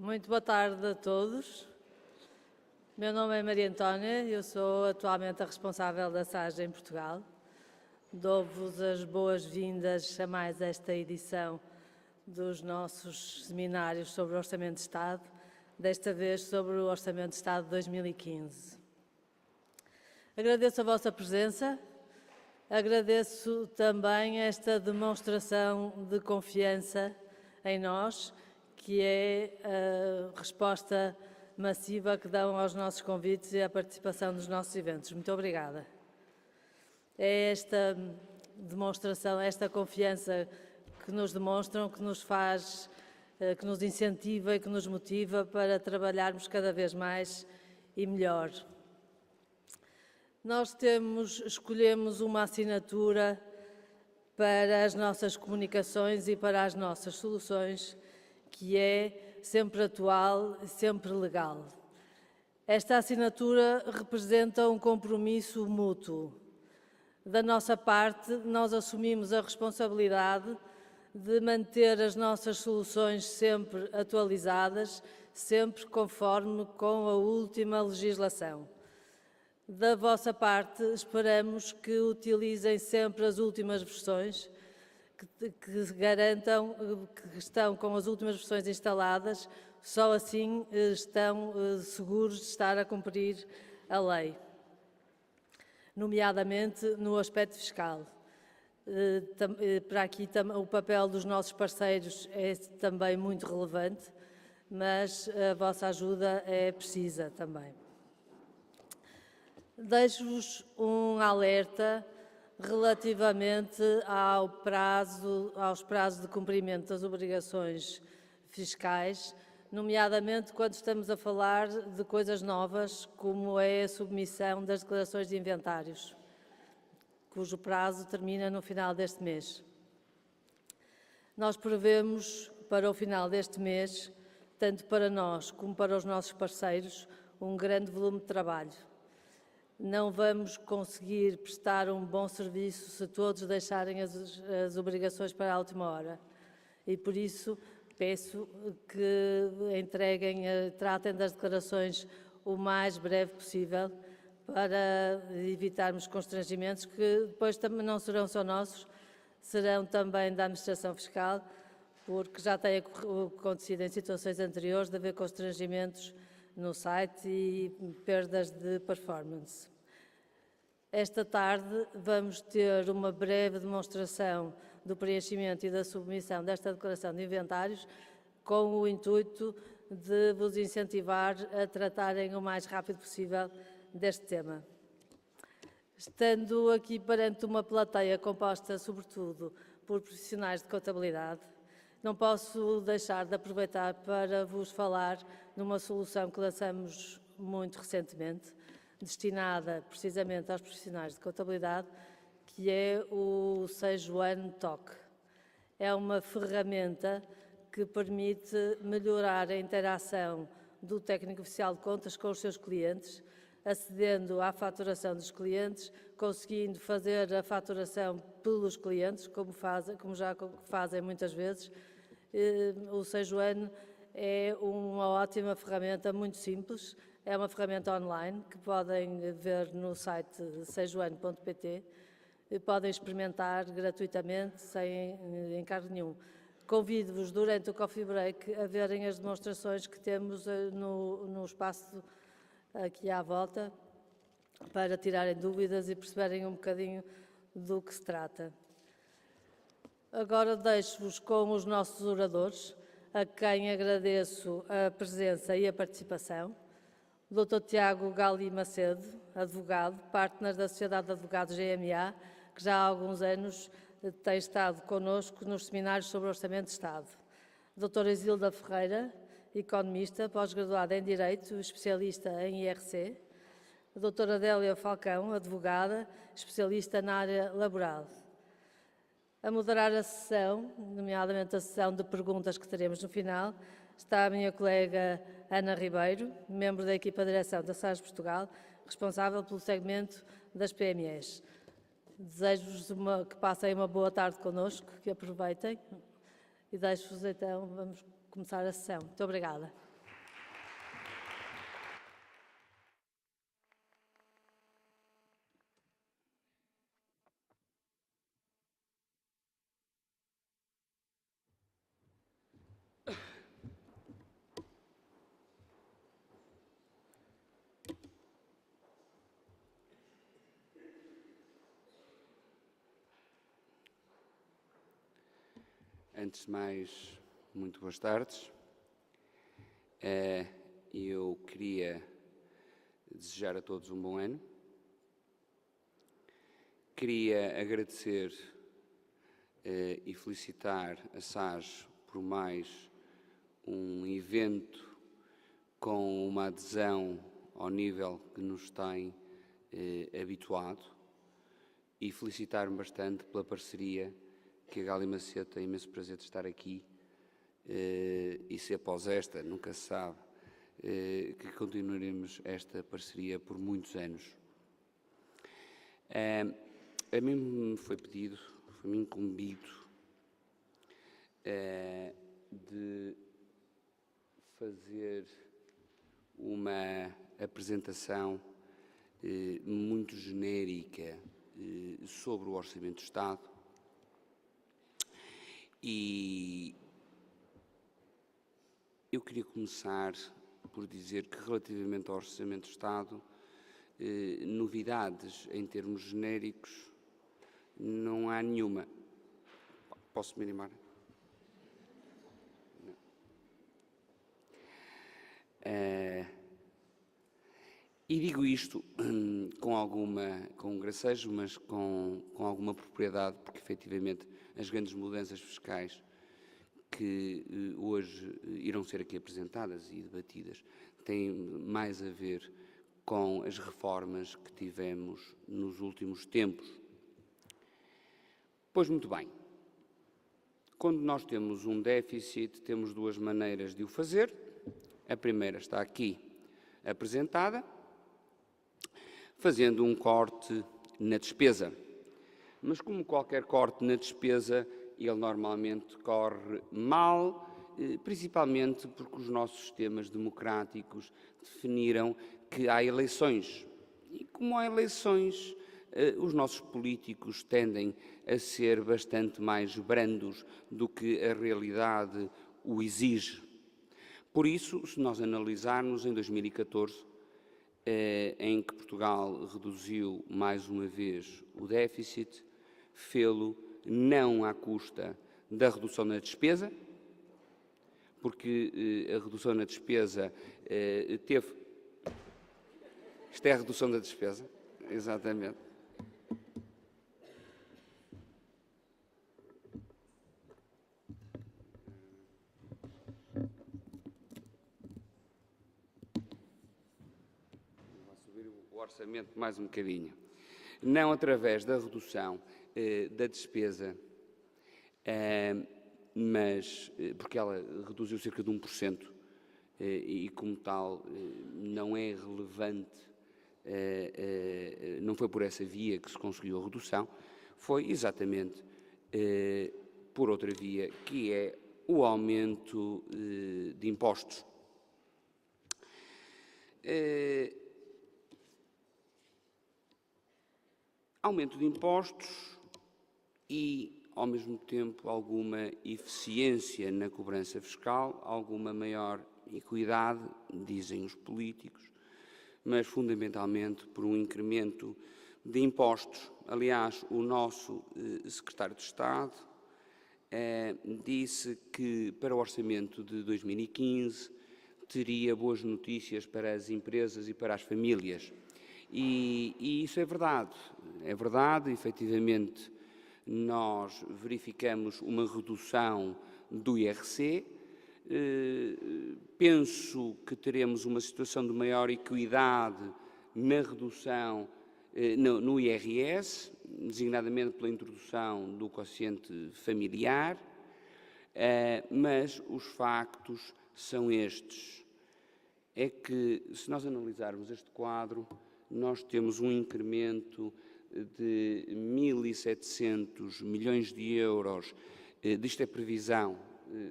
Muito boa tarde a todos. Meu nome é Maria Antónia, eu sou atualmente a responsável da SAGE em Portugal. Dou-vos as boas-vindas a mais esta edição dos nossos seminários sobre o Orçamento de Estado, desta vez sobre o Orçamento de Estado de 2015. Agradeço a vossa presença, agradeço também esta demonstração de confiança em nós, que é a resposta massiva que dão aos nossos convites e à participação nos nossos eventos. Muito obrigada. É esta demonstração, esta confiança que nos demonstram, que nos faz, que nos incentiva e que nos motiva para trabalharmos cada vez mais e melhor. Nós escolhemos uma assinatura para as nossas comunicações e para as nossas soluções, que é sempre atual e sempre legal. Esta assinatura representa um compromisso mútuo. Da nossa parte, nós assumimos a responsabilidade de manter as nossas soluções sempre atualizadas, sempre conforme com a última legislação. Da vossa parte, esperamos que utilizem sempre as últimas versões, que garantam que estão com as últimas versões instaladas, só assim estão seguros de estar a cumprir a lei, nomeadamente no aspecto fiscal. Para aqui o papel dos nossos parceiros é também muito relevante, mas a vossa ajuda é precisa também. Deixo-vos um alerta relativamente aos prazos de cumprimento das obrigações fiscais, nomeadamente quando estamos a falar de coisas novas, como é a submissão das declarações de inventários, cujo prazo termina no final deste mês. Nós prevemos para o final deste mês, tanto para nós como para os nossos parceiros, um grande volume de trabalho. Não vamos conseguir prestar um bom serviço se todos deixarem as obrigações para a última hora. E por isso peço que tratem das declarações o mais breve possível para evitarmos constrangimentos que depois também não serão só nossos, serão também da Administração Fiscal, porque já tem acontecido em situações anteriores de haver constrangimentos no site e perdas de performance. Esta tarde vamos ter uma breve demonstração do preenchimento e da submissão desta declaração de inventários com o intuito de vos incentivar a tratarem o mais rápido possível deste tema. Estando aqui perante uma plateia composta sobretudo por profissionais de contabilidade, não posso deixar de aproveitar para vos falar numa solução que lançamos muito recentemente, destinada precisamente aos profissionais de contabilidade, que é o Sejuan TOC. É uma ferramenta que permite melhorar a interação do técnico oficial de contas com os seus clientes, acedendo à faturação dos clientes, conseguindo fazer a faturação pelos clientes, como já fazem muitas vezes. O Sejuan é uma ótima ferramenta, muito simples, é uma ferramenta online que podem ver no site sejuan.pt e podem experimentar gratuitamente, sem encargo nenhum. Convido-vos durante o coffee break a verem as demonstrações que temos no espaço aqui à volta, para tirarem dúvidas e perceberem um bocadinho do que se trata. Agora deixo-vos com os nossos oradores, a quem agradeço a presença e a participação. O Dr. Tiago Gali Macedo, advogado, partner da Sociedade de Advogados GMA, que já há alguns anos tem estado connosco nos seminários sobre o Orçamento de Estado. Doutora Isilda Ferreira, economista, pós-graduada em Direito, especialista em IRC. A doutora Adélia Falcão, advogada, especialista na área laboral. A moderar a sessão, nomeadamente a sessão de perguntas que teremos no final, está a minha colega Ana Ribeiro, membro da equipa de direção da SAGE Portugal, responsável pelo segmento das PMEs. Desejo-vos que passem uma boa tarde connosco, que aproveitem e deixo-vos então, vamos começar a sessão. Muito obrigada. Antes de mais, muito boas tardes. Eu queria desejar a todos um bom ano. Queria agradecer e felicitar a SAS por mais um evento com uma adesão ao nível que nos tem habituado e felicitar-me bastante pela parceria que a Gália Macedo tem imenso prazer de estar aqui e se após esta, nunca se sabe, que continuaremos esta parceria por muitos anos. A mim me foi pedido, foi-me incumbido de fazer uma apresentação muito genérica sobre o Orçamento do Estado. E eu queria começar por dizer que, relativamente ao Orçamento do Estado, novidades em termos genéricos não há nenhuma. Posso me animar? E digo isto com gracejo, mas com alguma propriedade, porque efetivamente as grandes mudanças fiscais que hoje irão ser aqui apresentadas e debatidas têm mais a ver com as reformas que tivemos nos últimos tempos. Pois muito bem, quando nós temos um déficit, temos duas maneiras de o fazer. A primeira está aqui apresentada, fazendo um corte na despesa. Mas como qualquer corte na despesa, ele normalmente corre mal, principalmente porque os nossos sistemas democráticos definiram que há eleições. E como há eleições, os nossos políticos tendem a ser bastante mais brandos do que a realidade o exige. Por isso, se nós analisarmos em 2014, em que Portugal reduziu mais uma vez o déficit, fê-lo não à custa da redução na despesa, porque a redução na despesa teve... Isto é a redução da despesa, exatamente. O orçamento mais um bocadinho. Não através da redução da despesa, mas porque ela reduziu cerca de 1% e como tal não é relevante, não foi por essa via que se conseguiu a redução, foi exatamente por outra via, que é o aumento de impostos. Aumento de impostos e, ao mesmo tempo, alguma eficiência na cobrança fiscal, alguma maior equidade, dizem os políticos, mas fundamentalmente por um incremento de impostos. Aliás, o nosso secretário de Estado disse que para o orçamento de 2015 teria boas notícias para as empresas e para as famílias. E isso é verdade, efetivamente nós verificamos uma redução do IRC, penso que teremos uma situação de maior equidade na redução no IRS, designadamente pela introdução do quociente familiar, mas os factos são estes. É que, se nós analisarmos este quadro, nós temos um incremento de 1.700 milhões de euros, disto é previsão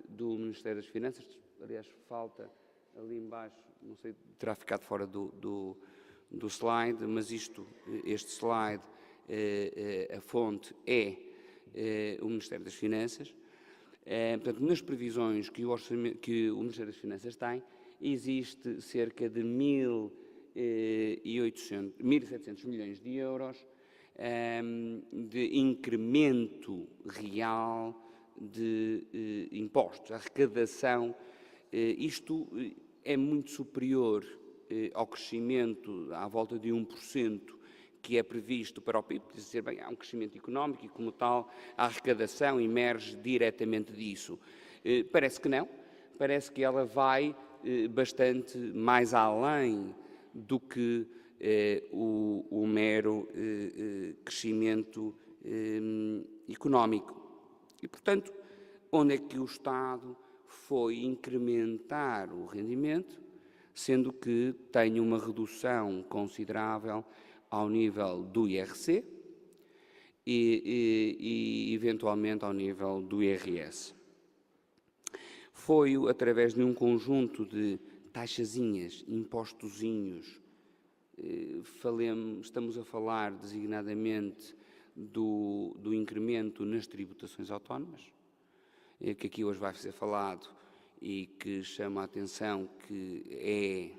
do Ministério das Finanças, aliás, falta ali embaixo, não sei, terá ficado fora do slide, mas este slide, a fonte é o Ministério das Finanças. Portanto, nas previsões que o Ministério das Finanças tem, existe cerca de 1.700 milhões de euros de incremento real de impostos, a arrecadação, isto é muito superior ao crescimento à volta de 1% que é previsto para o PIB. Quer dizer, bem, há um crescimento económico e, como tal, a arrecadação emerge diretamente disso. Parece que não, parece que ela vai bastante mais além do que o mero crescimento económico. E, portanto, onde é que o Estado foi incrementar o rendimento, sendo que tem uma redução considerável ao nível do IRC e eventualmente ao nível do IRS. Foi através de um conjunto de taxazinhas, impostozinhos, estamos a falar designadamente do incremento nas tributações autónomas, que aqui hoje vai ser falado e que chama a atenção que é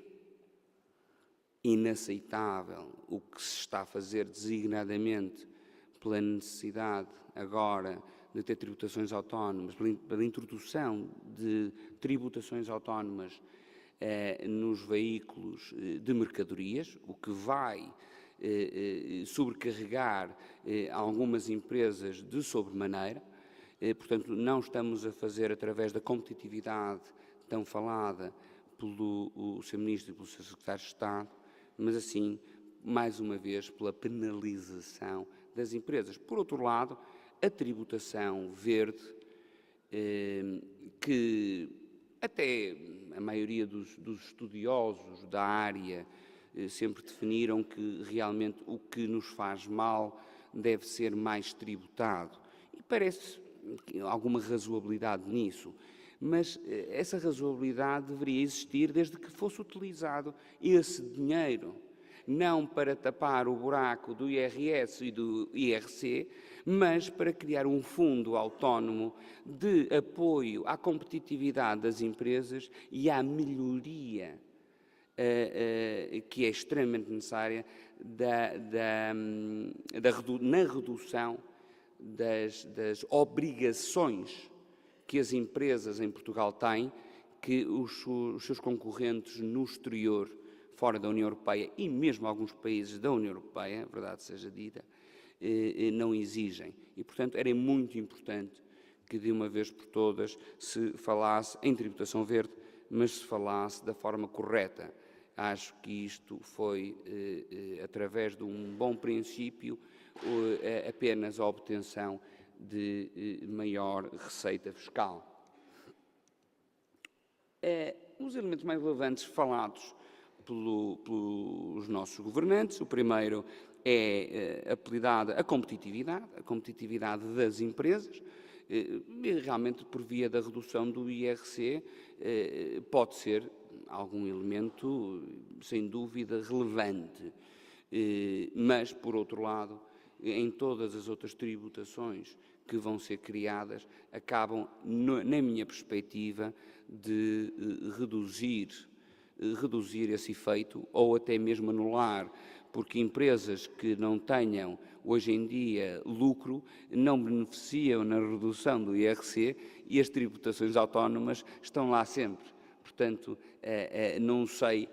inaceitável o que se está a fazer designadamente pela necessidade agora de ter tributações autónomas, pela introdução de tributações autónomas nos veículos de mercadorias, o que vai sobrecarregar algumas empresas de sobremaneira. Portanto, não estamos a fazer através da competitividade tão falada pelo Sr. Ministro e pelo Sr. Secretário de Estado, mas assim, mais uma vez, pela penalização das empresas. Por outro lado, a tributação verde, que até a maioria dos estudiosos da área sempre definiram que realmente o que nos faz mal deve ser mais tributado. E parece alguma razoabilidade nisso, mas essa razoabilidade deveria existir desde que fosse utilizado esse dinheiro, não para tapar o buraco do IRS e do IRC, mas para criar um fundo autónomo de apoio à competitividade das empresas e à melhoria que é extremamente necessária na redução das obrigações que as empresas em Portugal têm, que os seus concorrentes no exterior, fora da União Europeia e mesmo alguns países da União Europeia, a verdade seja dita, não exigem. E, portanto, era muito importante que de uma vez por todas se falasse em tributação verde, mas se falasse da forma correta. Acho que isto foi, através de um bom princípio, apenas a obtenção de maior receita fiscal. Os elementos mais relevantes falados pelos nossos governantes, o primeiro é apelidado a competitividade das empresas, realmente por via da redução do IRC, pode ser algum elemento, sem dúvida, relevante. Mas, por outro lado, em todas as outras tributações que vão ser criadas, acabam, na minha perspectiva, de reduzir esse efeito ou até mesmo anular, porque empresas que não tenham, hoje em dia, lucro, não beneficiam na redução do IRC e as tributações autónomas estão lá sempre. Portanto, não sei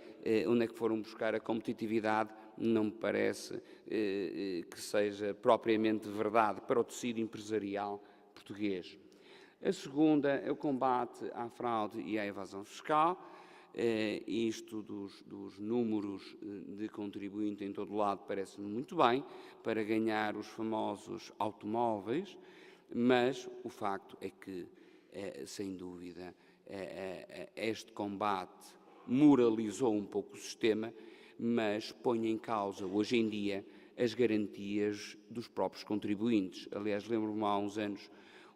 onde é que foram buscar a competitividade, não me parece que seja propriamente verdade para o tecido empresarial português. A segunda é o combate à fraude e à evasão fiscal. Isto dos números de contribuinte em todo o lado parece-me muito bem, para ganhar os famosos automóveis, mas o facto é que, sem dúvida, este combate moralizou um pouco o sistema, mas põe em causa, hoje em dia, as garantias dos próprios contribuintes. Aliás, lembro-me há uns anos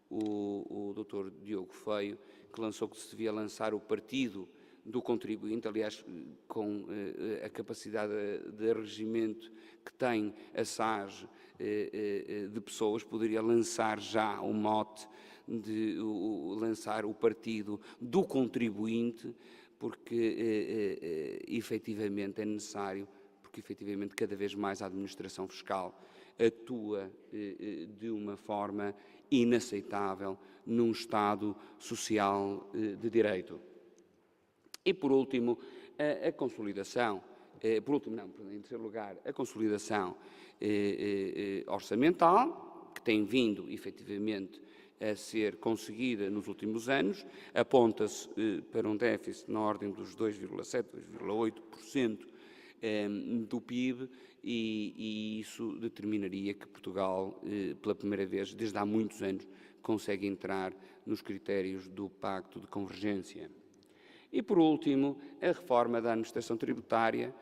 o Dr. Diogo Feio, que lançou que se devia lançar o partido do contribuinte, aliás, com a capacidade de regimento que tem a SAG de pessoas, poderia lançar já o mote de lançar o partido do contribuinte, porque efetivamente é necessário, porque efetivamente cada vez mais a administração fiscal atua de uma forma inaceitável num Estado social de direito. E, por último, a consolidação, em terceiro lugar, a consolidação orçamental, que tem vindo, efetivamente, a ser conseguida nos últimos anos, aponta-se para um déficit na ordem dos 2,7%, 2,8% do PIB, e isso determinaria que Portugal, pela primeira vez, desde há muitos anos, consegue entrar nos critérios do Pacto de Convergência. E, por último, a reforma da administração tributária,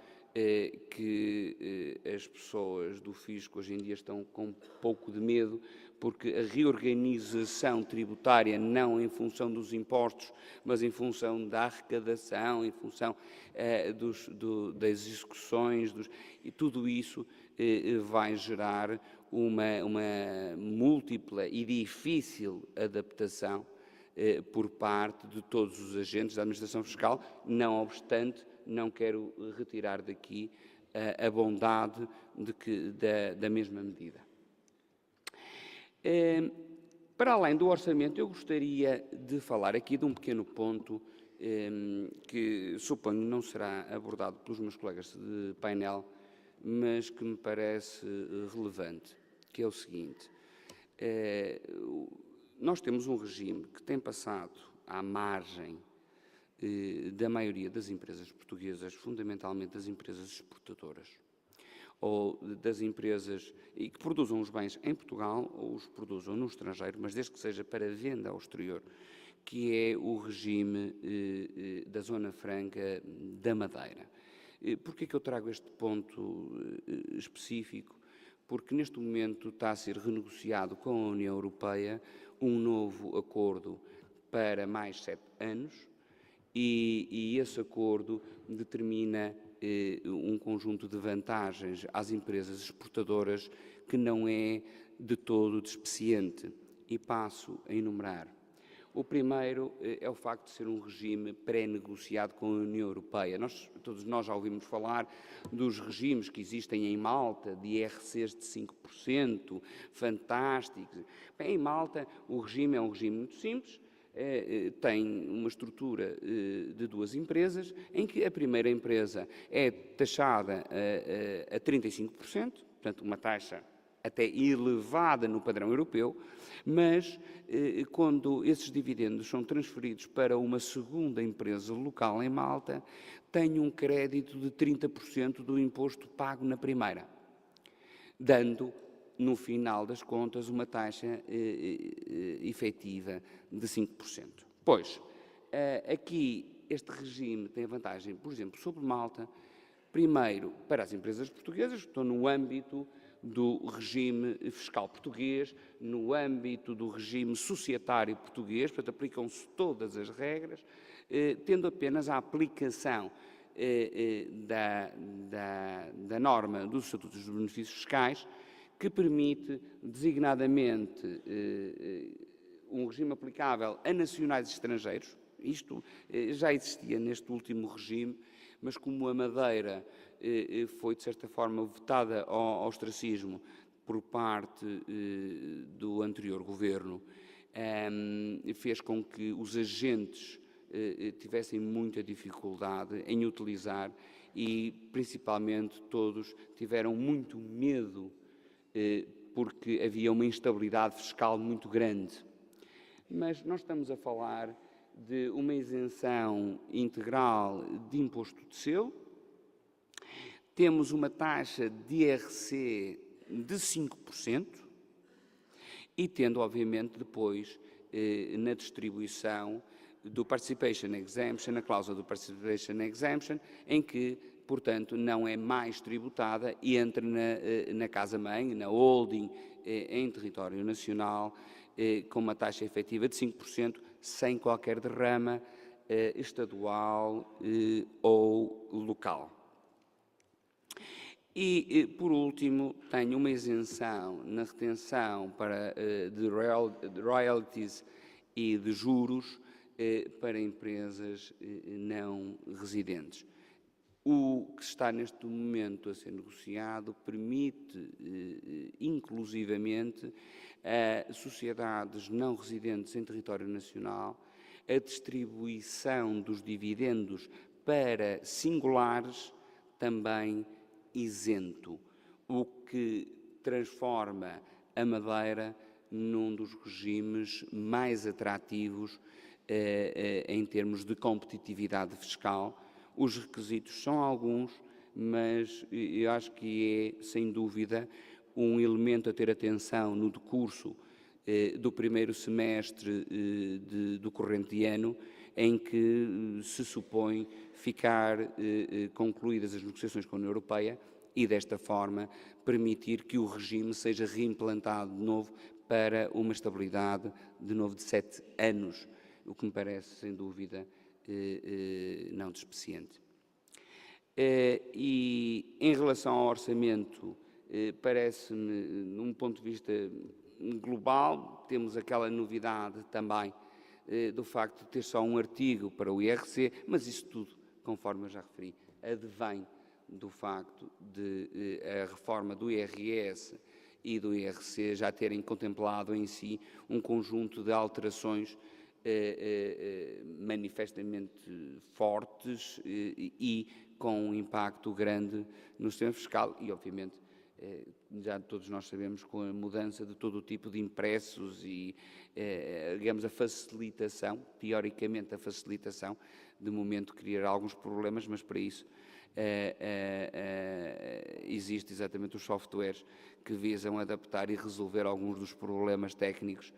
que as pessoas do fisco hoje em dia estão com um pouco de medo, porque a reorganização tributária, não em função dos impostos, mas em função da arrecadação, em função das execuções, e tudo isso vai gerar uma múltipla e difícil adaptação por parte de todos os agentes da administração fiscal. Não obstante, não quero retirar daqui a bondade da mesma medida. Para além do orçamento, eu gostaria de falar aqui de um pequeno ponto que suponho não será abordado pelos meus colegas de painel, mas que me parece relevante, que é o seguinte. Nós temos um regime que tem passado à margem da maioria das empresas portuguesas, fundamentalmente das empresas exportadoras, ou das empresas que produzam os bens em Portugal ou os produzam no estrangeiro, mas desde que seja para venda ao exterior, que é o regime da Zona Franca da Madeira. Porquê é que eu trago este ponto específico? Porque neste momento está a ser renegociado com a União Europeia um novo acordo para mais 7 anos e esse acordo determina um conjunto de vantagens às empresas exportadoras que não é de todo despeciente. E passo a enumerar. O primeiro é o facto de ser um regime pré-negociado com a União Europeia. Todos nós já ouvimos falar dos regimes que existem em Malta, de IRCs de 5%, fantásticos. Bem, em Malta o regime é um regime muito simples, tem uma estrutura de 2 empresas, em que a primeira empresa é taxada a 35%, portanto uma taxa até elevada no padrão europeu, mas quando esses dividendos são transferidos para uma segunda empresa local em Malta, tem um crédito de 30% do imposto pago na primeira, dando, no final das contas, uma taxa efetiva de 5%. Pois, aqui este regime tem a vantagem, por exemplo, sobre Malta, primeiro, para as empresas portuguesas, que estão no âmbito do regime fiscal português, no âmbito do regime societário português, portanto, aplicam-se todas as regras, tendo apenas a aplicação da norma dos Estatutos dos Benefícios Fiscais, que permite, designadamente, um regime aplicável a nacionais estrangeiros. Isto já existia neste último regime, mas como a Madeira foi, de certa forma, votada ao ostracismo por parte do anterior governo, fez com que os agentes tivessem muita dificuldade em utilizar e, principalmente, todos tiveram muito medo porque havia uma instabilidade fiscal muito grande. Mas nós estamos a falar de uma isenção integral de imposto de selo, temos uma taxa de IRC de 5% e tendo, obviamente, depois, na distribuição do Participation Exemption, a cláusula do Participation Exemption, em que, portanto, não é mais tributada e entra na casa-mãe, na holding, em território nacional, com uma taxa efetiva de 5%, sem qualquer derrama estadual ou local. E, por último, tem uma isenção na retenção de royalties e de juros para empresas não residentes. O que está neste momento a ser negociado permite, inclusivamente, a sociedades não residentes em território nacional a distribuição dos dividendos para singulares também isento, o que transforma a Madeira num dos regimes mais atrativos em termos de competitividade fiscal. Os requisitos são alguns, mas eu acho que é, sem dúvida, um elemento a ter atenção no decurso do primeiro semestre do corrente ano, em que se supõe ficar concluídas as negociações com a União Europeia e, desta forma, permitir que o regime seja reimplantado de novo para uma estabilidade de novo de 7 anos, o que me parece, sem dúvida, não despeciente. E, em relação ao orçamento, parece-me, num ponto de vista global, temos aquela novidade também do facto de ter só um artigo para o IRC, mas isso tudo, conforme eu já referi, advém do facto de a reforma do IRS e do IRC já terem contemplado em si um conjunto de alterações manifestamente fortes e com um impacto grande no sistema fiscal e, obviamente, já todos nós sabemos, com a mudança de todo o tipo de impressos e, digamos, a facilitação, teoricamente a facilitação, de momento criará alguns problemas, mas para isso existem exatamente os softwares que visam adaptar e resolver alguns dos problemas técnicos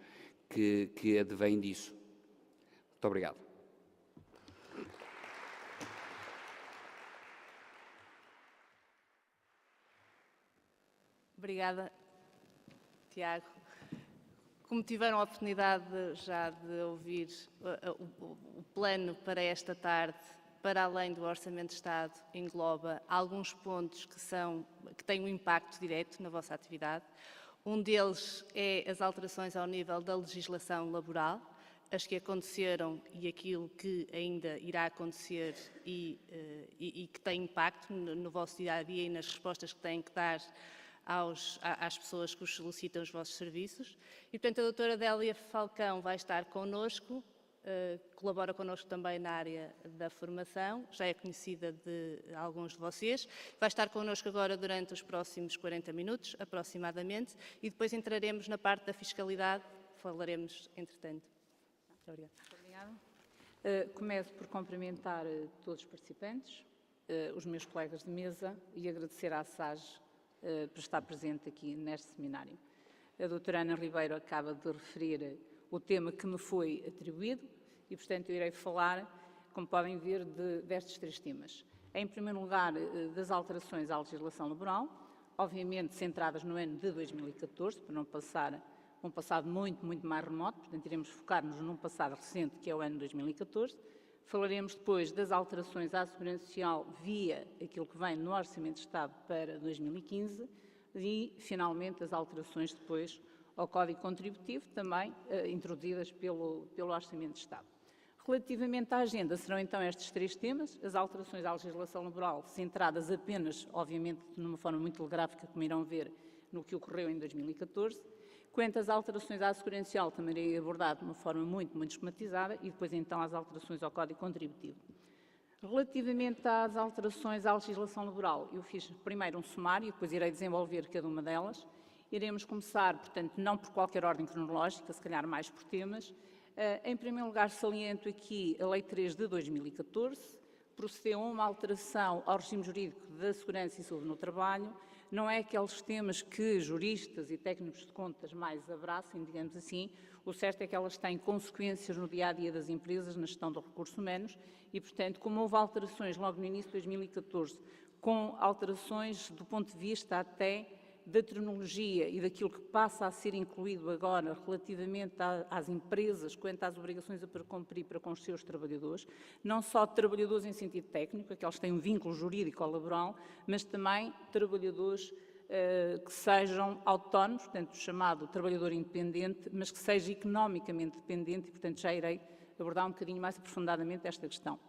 que advêm disso. Muito obrigado. Obrigada, Tiago. Como tiveram a oportunidade já de ouvir o plano para esta tarde, para além do Orçamento de Estado, engloba alguns pontos que têm um impacto direto na vossa atividade. Um deles é as alterações ao nível da legislação laboral, as que aconteceram e aquilo que ainda irá acontecer e que tem impacto no vosso dia-a-dia e nas respostas que têm que dar às pessoas que os solicitam os vossos serviços. E, portanto, a doutora Délia Falcão vai estar connosco, colabora connosco também na área da formação, já é conhecida de alguns de vocês. Vai estar connosco agora durante os próximos 40 minutos, aproximadamente, e depois entraremos na parte da fiscalidade, falaremos entretanto. Muito obrigada. Obrigada. Começo por cumprimentar todos os participantes, os meus colegas de mesa e agradecer à SAGE por estar presente aqui neste seminário. A doutora Ana Ribeiro acaba de referir o tema que me foi atribuído e, portanto, eu irei falar, como podem ver, destes 3 temas. Em primeiro lugar, das alterações à legislação laboral, obviamente centradas no ano de 2014, para não passar um passado muito mais remoto, portanto, iremos focar-nos num passado recente, que é o ano de 2014. Falaremos depois das alterações à Segurança Social via aquilo que vem no Orçamento de Estado para 2015 e, finalmente, as alterações depois ao Código Contributivo, também introduzidas pelo Orçamento de Estado. Relativamente à agenda, serão então estes 3 temas, as alterações à legislação laboral, centradas apenas, obviamente, numa forma muito telegráfica, como irão ver, no que ocorreu em 2014. Quanto às alterações à Segurança Social, também irei abordar de uma forma muito esquematizada e depois então às alterações ao Código Contributivo. Relativamente às alterações à legislação laboral, eu fiz primeiro um sumário e depois irei desenvolver cada uma delas. Iremos começar, portanto, não por qualquer ordem cronológica, se calhar mais por temas. Em primeiro lugar, saliento aqui a Lei 3 de 2014, procedeu a uma alteração ao regime jurídico da segurança e saúde no trabalho. Não é aqueles temas que juristas e técnicos de contas mais abracem, digamos assim. O certo é que elas têm consequências no dia-a-dia das empresas, na gestão dos recursos humanos e, portanto, como houve alterações logo no início de 2014, com alterações do ponto de vista até da terminologia e daquilo que passa a ser incluído agora relativamente às empresas, quanto às obrigações a cumprir para com os seus trabalhadores, não só trabalhadores em sentido técnico, aqueles que têm um vínculo jurídico ou laboral, mas também trabalhadores que sejam autónomos, portanto, chamado trabalhador independente, mas que seja economicamente dependente e, portanto, já irei abordar um bocadinho mais aprofundadamente esta questão.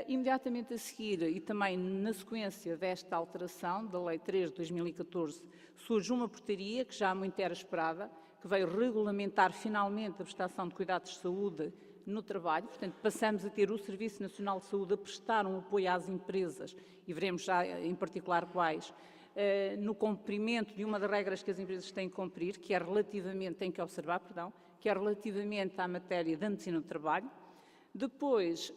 Imediatamente a seguir, e também na sequência desta alteração da Lei 3 de 2014, surge uma portaria que já muito era esperada, que veio regulamentar finalmente a prestação de cuidados de saúde no trabalho. Portanto, passamos a ter o Serviço Nacional de Saúde a prestar um apoio às empresas, e veremos já em particular quais, no cumprimento de uma das regras que as empresas têm que cumprir, que é relativamente, têm que observar, perdão, que é relativamente à matéria da medicina do trabalho. Depois,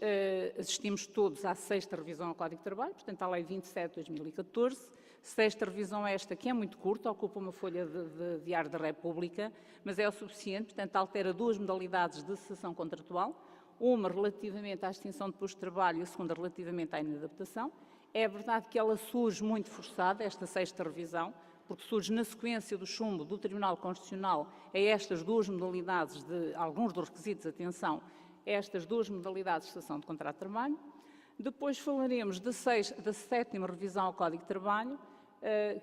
assistimos todos à 6ª revisão ao Código de Trabalho, portanto, à Lei 27 de 2014, 6ª revisão esta, que é muito curta, ocupa uma folha de Diário da República, mas é o suficiente, portanto, altera 2 modalidades de cessação contratual, uma relativamente à extinção de posto de trabalho e a segunda relativamente à inadaptação. É verdade que ela surge muito forçada, esta 6ª revisão, porque surge na sequência do chumbo do Tribunal Constitucional a estas 2 modalidades de alguns dos requisitos, atenção, estas 2 modalidades de cessação de contrato de trabalho. Depois falaremos da 7ª revisão ao Código de Trabalho,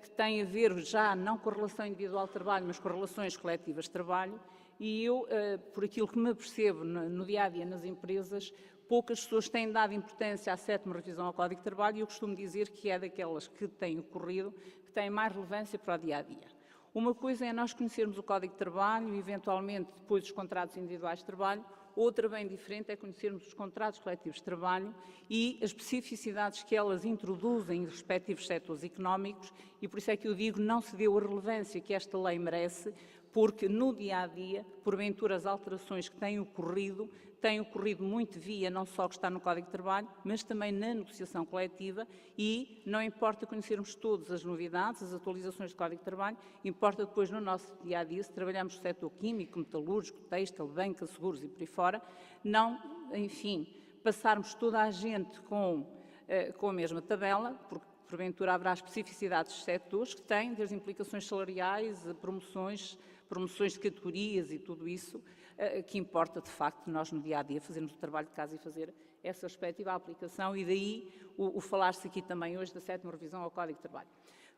que tem a ver já não com a relação individual de trabalho, mas com relações coletivas de trabalho, e eu, por aquilo que me apercebo no dia-a-dia nas empresas, poucas pessoas têm dado importância à 7ª revisão ao Código de Trabalho, e eu costumo dizer que é daquelas que têm ocorrido, que têm mais relevância para o dia-a-dia. Uma coisa é nós conhecermos o Código de Trabalho e, eventualmente, depois os contratos individuais de trabalho. Outra bem diferente é conhecermos os contratos coletivos de trabalho e as especificidades que elas introduzem em respectivos setores económicos, e por isso é que eu digo, não se deu a relevância que esta lei merece, porque no dia-a-dia, porventura as alterações que têm ocorrido muito via não só que está no Código de Trabalho, mas também na negociação coletiva, e não importa conhecermos todas as novidades, as atualizações do Código de Trabalho, importa depois no nosso dia-a-dia, se trabalhamos no setor químico, metalúrgico, têxtil, banca, seguros e por aí fora, não, enfim, passarmos toda a gente com a mesma tabela, porque porventura haverá especificidades dos setores que têm, desde implicações salariais, promoções de categorias e tudo isso, que importa, de facto, nós no dia-a-dia fazermos o trabalho de casa e fazer essa respectiva aplicação, e daí o falar-se aqui também hoje da 7ª revisão ao Código de Trabalho.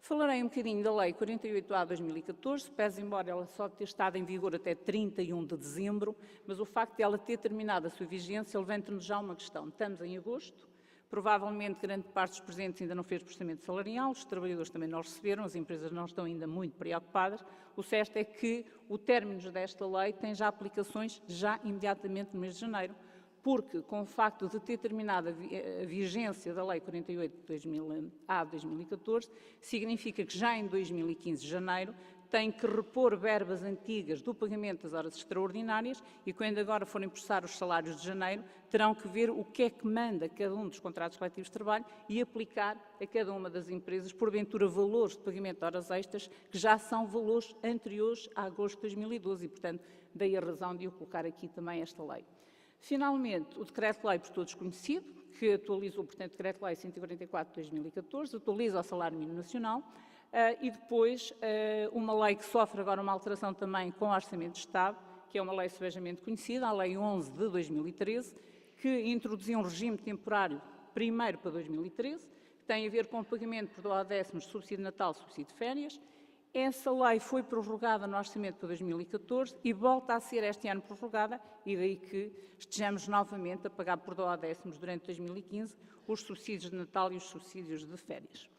Falarei um bocadinho da Lei 48A de 2014, pese embora ela só ter estado em vigor até 31 de dezembro, mas o facto de ela ter terminado a sua vigência levanta-nos já uma questão. Estamos em agosto, provavelmente grande parte dos presentes ainda não fez processamento salarial, os trabalhadores também não receberam, as empresas não estão ainda muito preocupadas. O certo é que o término desta lei tem já aplicações já imediatamente no mês de janeiro, porque com o facto de ter terminado a vigência da Lei 48 de 2014, significa que já em 2015, de janeiro, tem que repor verbas antigas do pagamento das horas extraordinárias, e quando agora forem processar os salários de janeiro, terão que ver o que é que manda cada um dos contratos coletivos de trabalho e aplicar a cada uma das empresas, porventura, valores de pagamento de horas extras que já são valores anteriores a agosto de 2012, e, portanto, daí a razão de eu colocar aqui também esta lei. Finalmente, o Decreto-Lei por todos conhecido, que atualizou, portanto, o Decreto-Lei 144 de 2014, atualiza o salário mínimo nacional, e depois uma lei que sofre agora uma alteração também com o Orçamento de Estado, que é uma lei sebejamente conhecida, a Lei 11 de 2013, que introduziu um regime temporário primeiro para 2013, que tem a ver com o pagamento por 12º, subsídio de Natal, subsídio de férias. Essa lei foi prorrogada no Orçamento para 2014 e volta a ser este ano prorrogada, e daí que estejamos novamente a pagar por 12º durante 2015 os subsídios de Natal e os subsídios de férias.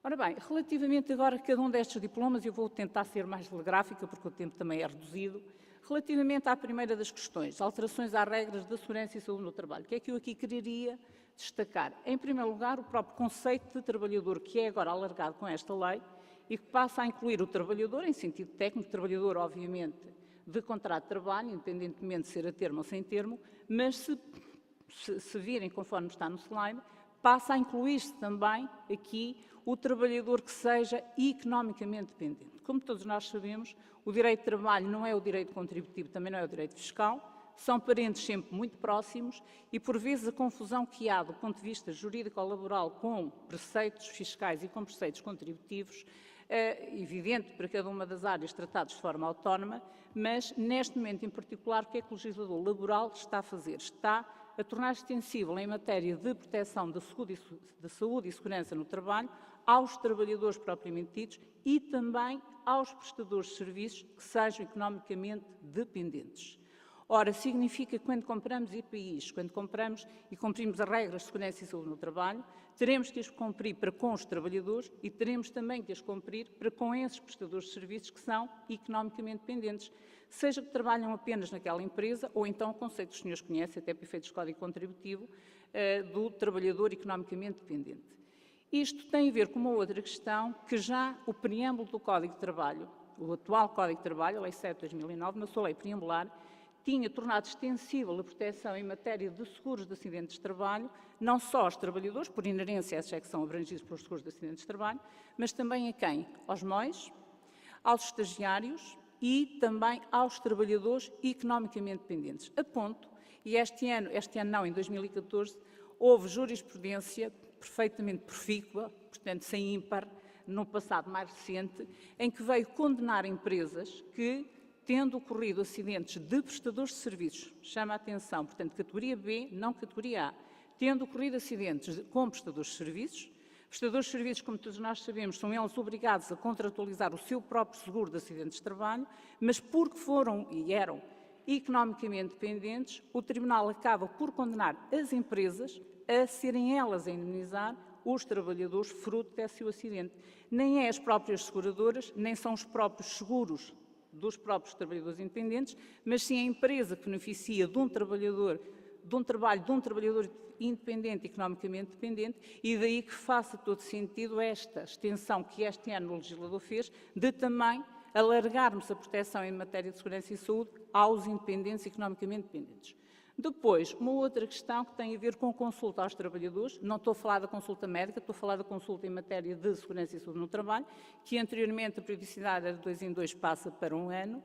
Ora bem, relativamente agora a cada um destes diplomas, eu vou tentar ser mais telegráfica porque o tempo também é reduzido. Relativamente à primeira das questões, alterações às regras da segurança e saúde no trabalho, o que é que eu aqui quereria destacar? Em primeiro lugar, o próprio conceito de trabalhador, que é agora alargado com esta lei e que passa a incluir o trabalhador, em sentido técnico, trabalhador, obviamente, de contrato de trabalho, independentemente de ser a termo ou sem termo, mas se virem conforme está no slide, passa a incluir-se também aqui o trabalhador que seja economicamente dependente. Como todos nós sabemos, o direito de trabalho não é o direito contributivo, também não é o direito fiscal, são parentes sempre muito próximos e, por vezes, a confusão que há do ponto de vista jurídico-laboral com preceitos fiscais e com preceitos contributivos é evidente para cada uma das áreas tratadas de forma autónoma, mas, neste momento em particular, o que é que o legislador laboral está a fazer? Está a tornar extensível em matéria de proteção da saúde e segurança no trabalho aos trabalhadores propriamente ditos e também aos prestadores de serviços que sejam economicamente dependentes. Ora, significa que quando compramos EPIs, quando compramos e cumprimos as regras de segurança e saúde no trabalho, teremos que as cumprir para com os trabalhadores e teremos também que as cumprir para com esses prestadores de serviços que são economicamente dependentes, seja que trabalham apenas naquela empresa ou então o conceito que os senhores conhecem, até para efeitos de código contributivo, do trabalhador economicamente dependente. Isto tem a ver com uma outra questão que já o preâmbulo do Código de Trabalho, o atual Código de Trabalho, a Lei 7 de 2009, na sua lei preambular, tinha tornado extensível a proteção em matéria de seguros de acidentes de trabalho, não só aos trabalhadores, por inerência a esses é que são abrangidos pelos seguros de acidentes de trabalho, mas também a quem? Aos MOIs, aos estagiários e também aos trabalhadores economicamente dependentes. A ponto, e este ano não, em 2014, houve jurisprudência perfeitamente profícua, portanto sem ímpar, no passado mais recente, em que veio condenar empresas que, tendo ocorrido acidentes de prestadores de serviços, chama a atenção, portanto, categoria B, não categoria A, tendo ocorrido acidentes com prestadores de serviços, como todos nós sabemos, são eles obrigados a contratualizar o seu próprio seguro de acidentes de trabalho, mas porque foram e eram economicamente dependentes, o Tribunal acaba por condenar as empresas a serem elas a indemnizar os trabalhadores fruto desse acidente. Nem é as próprias seguradoras, nem são os próprios seguros dos próprios trabalhadores independentes, mas sim a empresa que beneficia de um trabalhador, de um trabalho de um trabalhador independente, economicamente dependente, e daí que faça todo sentido esta extensão que este ano o legislador fez, de também alargarmos a proteção em matéria de segurança e saúde aos independentes economicamente dependentes. Depois, uma outra questão que tem a ver com consulta aos trabalhadores, não estou a falar da consulta médica, estou a falar da consulta em matéria de segurança e saúde no trabalho, que anteriormente a periodicidade era de 2 em 2, passa para 1 ano.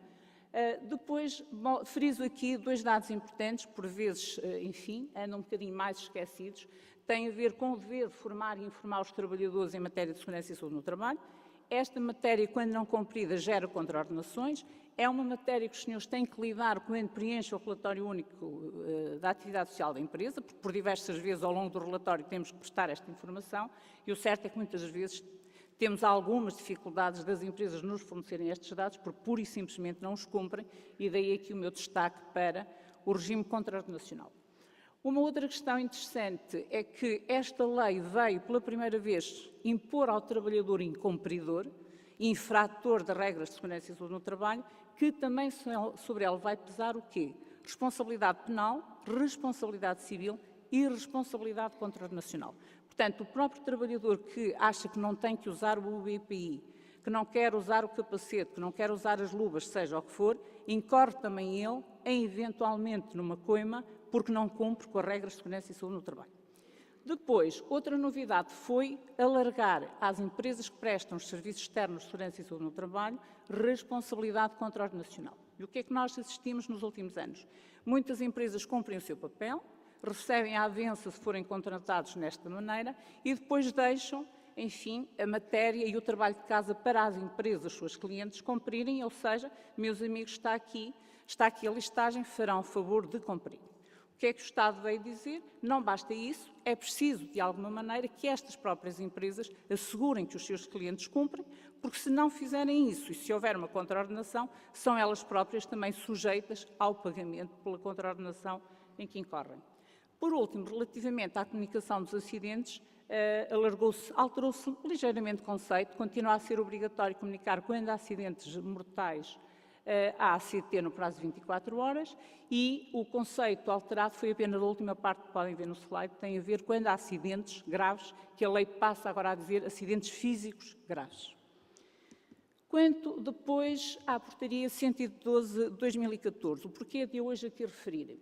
Depois, friso aqui 2 dados importantes, por vezes, enfim, andam um bocadinho mais esquecidos, tem a ver com o dever de formar e informar os trabalhadores em matéria de segurança e saúde no trabalho. Esta matéria, quando não cumprida, gera contraordenações. É uma matéria que os senhores têm que lidar quando preenchem o relatório único da atividade social da empresa, porque por diversas vezes ao longo do relatório temos que prestar esta informação e o certo é que muitas vezes temos algumas dificuldades das empresas nos fornecerem estes dados porque pura e simplesmente não os cumprem e daí aqui o meu destaque para o regime contraordenacional. Uma outra questão interessante é que esta lei veio pela primeira vez impor ao trabalhador incumpridor, infrator das regras de segurança e saúde no trabalho, que também sobre ele vai pesar o quê? Responsabilidade penal, responsabilidade civil e responsabilidade contraordenacional. Portanto, o próprio trabalhador que acha que não tem que usar o UBPI, que não quer usar o capacete, que não quer usar as luvas, seja o que for, incorre também ele em eventualmente numa coima porque não cumpre com as regras de segurança e saúde no trabalho. Depois, outra novidade foi alargar às empresas que prestam os serviços externos de segurança e saúde no trabalho responsabilidade contraordenacional. E o que é que nós assistimos nos últimos anos? Muitas empresas cumprem o seu papel, recebem a avença se forem contratados nesta maneira e depois deixam, enfim, a matéria e o trabalho de casa para as empresas, suas clientes, cumprirem, ou seja, meus amigos, está aqui a listagem, farão o favor de cumprir. O que é que o Estado veio dizer? Não basta isso, é preciso, de alguma maneira, que estas próprias empresas assegurem que os seus clientes cumprem, porque se não fizerem isso e se houver uma contraordenação, são elas próprias também sujeitas ao pagamento pela contraordenação em que incorrem. Por último, relativamente à comunicação dos acidentes, alterou-se ligeiramente o conceito, continua a ser obrigatório comunicar quando há acidentes mortais à ACT no prazo de 24 horas e o conceito alterado foi apenas a última parte que podem ver no slide, tem a ver quando há acidentes graves, que a lei passa agora a dizer acidentes físicos graves. Quanto depois à portaria 112 de 2014, o porquê de hoje aqui referir?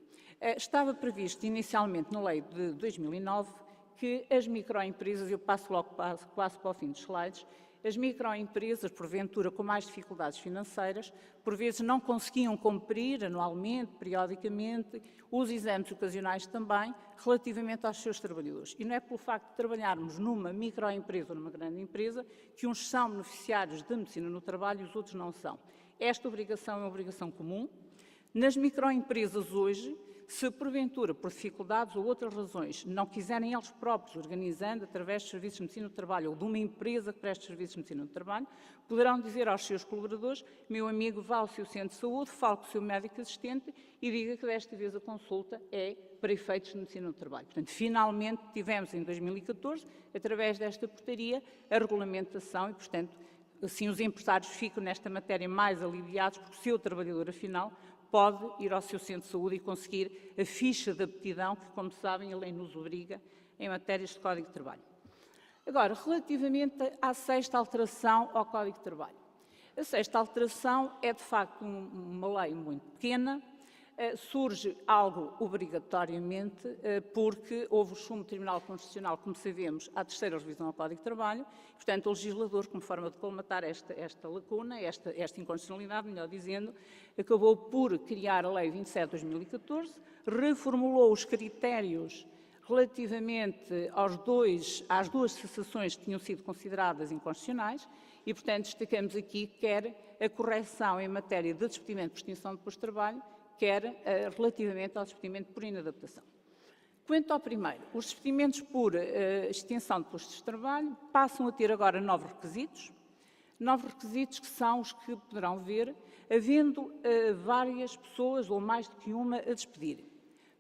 Estava previsto inicialmente na lei de 2009 que as microempresas, eu passo logo quase para o fim dos slides, as microempresas, porventura com mais dificuldades financeiras, por vezes não conseguiam cumprir anualmente, periodicamente, os exames ocasionais também, relativamente aos seus trabalhadores. E não é pelo facto de trabalharmos numa microempresa ou numa grande empresa que uns são beneficiários de medicina no trabalho e os outros não são. Esta obrigação é uma obrigação comum. Nas microempresas hoje, se porventura, por dificuldades ou outras razões, não quiserem eles próprios, organizando através de serviços de medicina do trabalho ou de uma empresa que preste serviços de medicina do trabalho, poderão dizer aos seus colaboradores: meu amigo, vá ao seu centro de saúde, fale com o seu médico assistente e diga que desta vez a consulta é para efeitos de medicina do trabalho. Portanto, finalmente tivemos em 2014, através desta portaria, a regulamentação e, portanto, assim os empresários ficam nesta matéria mais aliviados, porque o seu trabalhador, afinal, pode ir ao seu centro de saúde e conseguir a ficha de aptidão que, como sabem, a lei nos obriga em matérias de Código de Trabalho. Agora, relativamente à sexta alteração ao Código de Trabalho. A sexta alteração é, de facto, uma lei muito pequena. Surge algo obrigatoriamente, porque houve o Sumo Tribunal Constitucional, como sabemos, à terceira revisão ao Código de Trabalho. Portanto, o legislador, como forma de colmatar esta lacuna, esta inconstitucionalidade, melhor dizendo, acabou por criar a Lei 27 de 2014, reformulou os critérios relativamente às duas cessações que tinham sido consideradas inconstitucionais e, portanto, destacamos aqui quer a correção em matéria de despedimento por extinção de posto de trabalho, quer relativamente ao despedimento por inadaptação. Quanto ao primeiro, os despedimentos por extinção de postos de trabalho passam a ter agora novos requisitos que são os que poderão ver, havendo várias pessoas ou mais do que uma a despedir.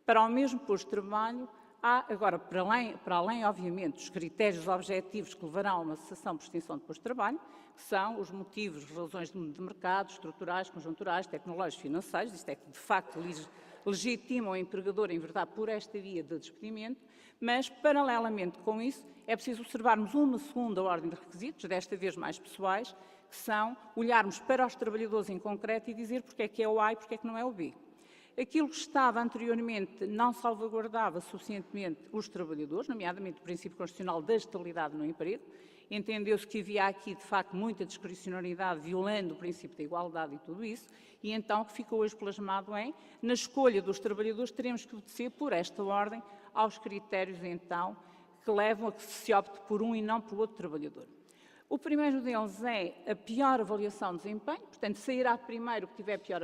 Para o mesmo posto de trabalho, há agora, para além, obviamente, dos critérios objetivos que levarão a uma cessação por extinção de posto de trabalho, que são os motivos, razões de mercado, estruturais, conjunturais, tecnológicos, financeiros, isto é que, de facto, legitimam o empregador, em verdade, por esta via de despedimento, mas, paralelamente com isso, é preciso observarmos uma segunda ordem de requisitos, desta vez mais pessoais, que são olharmos para os trabalhadores em concreto e dizer porque é que é o A e porque é que não é o B. Aquilo que estava anteriormente não salvaguardava suficientemente os trabalhadores, nomeadamente o princípio constitucional da estabilidade no emprego. Entendeu-se que havia aqui, de facto, muita discricionariedade, violando o princípio da igualdade e tudo isso, e então que ficou hoje plasmado na escolha dos trabalhadores, teremos que obedecer por esta ordem aos critérios, então, que levam a que se opte por um e não por outro trabalhador. O primeiro deles é a pior avaliação de desempenho, portanto, sairá primeiro o que tiver pior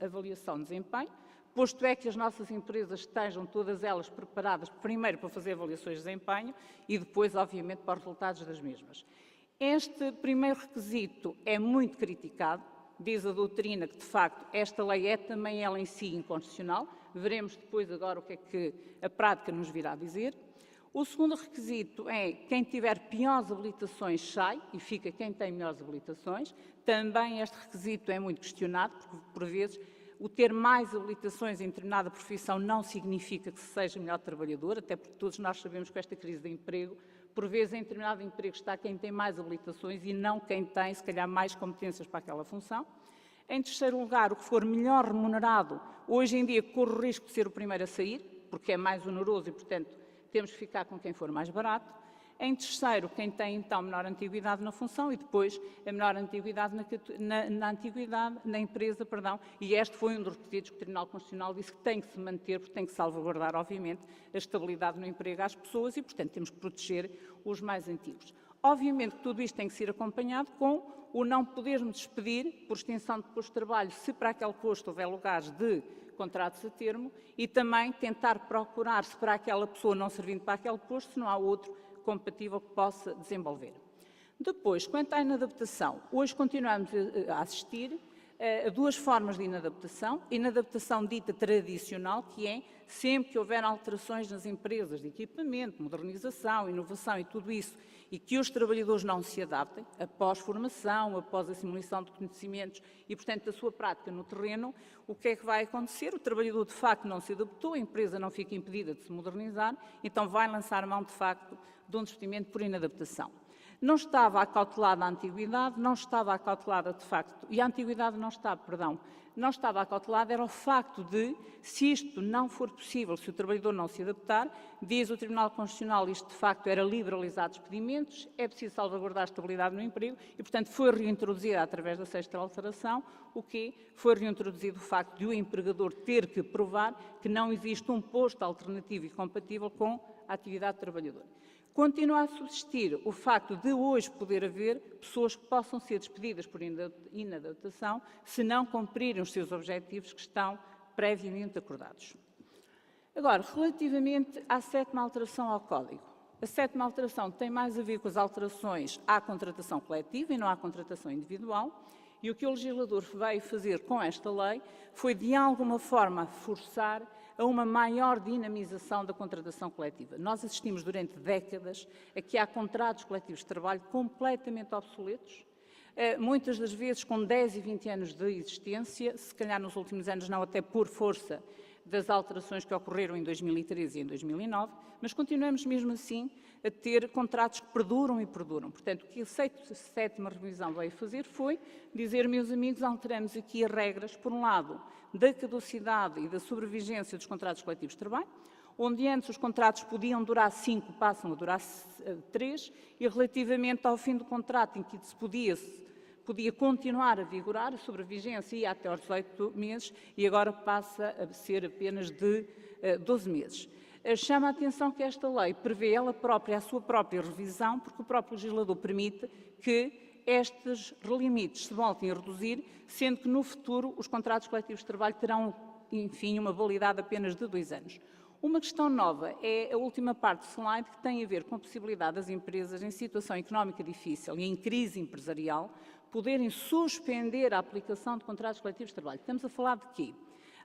avaliação de desempenho, posto é que as nossas empresas estejam todas elas preparadas primeiro para fazer avaliações de desempenho e depois, obviamente, para os resultados das mesmas. Este primeiro requisito é muito criticado, diz a doutrina que, de facto, esta lei é também ela em si inconstitucional, veremos depois agora o que é que a prática nos virá dizer. O segundo requisito é quem tiver piores habilitações sai e fica quem tem melhores habilitações. Também este requisito é muito questionado, porque, por vezes, o ter mais habilitações em determinada profissão não significa que se seja melhor trabalhador, até porque todos nós sabemos que esta crise de emprego, por vezes em determinado emprego está quem tem mais habilitações e não quem tem, se calhar, mais competências para aquela função. Em terceiro lugar, o que for melhor remunerado, hoje em dia corre o risco de ser o primeiro a sair, porque é mais oneroso e, portanto, temos que ficar com quem for mais barato. Em terceiro, quem tem, então, menor antiguidade na função e depois a menor antiguidade na empresa, e este foi um dos requisitos que o Tribunal Constitucional disse que tem que se manter, porque tem que salvaguardar, obviamente, a estabilidade no emprego às pessoas e, portanto, temos que proteger os mais antigos. Obviamente que tudo isto tem que ser acompanhado com o não podermos despedir por extinção de posto de trabalho se para aquele posto houver lugares de contratos a termo e também tentar procurar, se para aquela pessoa não servindo para aquele posto, se não há outro compatível que possa desenvolver. Depois, quanto à inadaptação, hoje continuamos a assistir a duas formas de inadaptação. Inadaptação dita tradicional, que é sempre que houver alterações nas empresas de equipamento, modernização, inovação e tudo isso, e que os trabalhadores não se adaptem, após formação, após a simulação de conhecimentos e, portanto, da sua prática no terreno, o que é que vai acontecer? O trabalhador, de facto, não se adaptou, a empresa não fica impedida de se modernizar, então vai lançar mão, de facto, de um despedimento por inadaptação. Não estava acautelada a antiguidade, não estava acautelada, de facto, e a antiguidade não estava acautelada, era o facto de, se isto não for possível, se o trabalhador não se adaptar, diz o Tribunal Constitucional, isto de facto era liberalizar despedimentos, é preciso salvaguardar a estabilidade no emprego e, portanto, foi reintroduzida através da sexta alteração, o que foi reintroduzido o facto de o empregador ter que provar que não existe um posto alternativo e compatível com a atividade do trabalhador. Continua a subsistir o facto de hoje poder haver pessoas que possam ser despedidas por inadaptação se não cumprirem os seus objetivos que estão previamente acordados. Agora, relativamente à 7ª alteração ao Código. A 7ª alteração tem mais a ver com as alterações à contratação coletiva e não à contratação individual. E o que o legislador veio fazer com esta lei foi, de alguma forma, forçar a uma maior dinamização da contratação coletiva. Nós assistimos durante décadas a que há contratos coletivos de trabalho completamente obsoletos, muitas das vezes com 10 e 20 anos de existência, se calhar nos últimos anos não, até por força das alterações que ocorreram em 2013 e em 2009, mas continuamos mesmo assim a ter contratos que perduram e perduram. Portanto, o que a 7ª revisão veio fazer foi dizer, meus amigos, alteramos aqui as regras, por um lado, da caducidade e da sobrevigência dos contratos coletivos de trabalho, onde antes os contratos podiam durar 5, passam a durar 3, e relativamente ao fim do contrato, em que se podia continuar a vigorar, a sobrevigência ia até aos 18 meses e agora passa a ser apenas de 12 meses. Chama a atenção que esta lei prevê ela própria, a sua própria revisão, porque o próprio legislador permite que estes limites se voltem a reduzir, sendo que no futuro os contratos coletivos de trabalho terão, enfim, uma validade apenas de 2 anos. Uma questão nova é a última parte do slide, que tem a ver com a possibilidade das empresas em situação económica difícil e em crise empresarial poderem suspender a aplicação de contratos coletivos de trabalho. Estamos a falar de quê?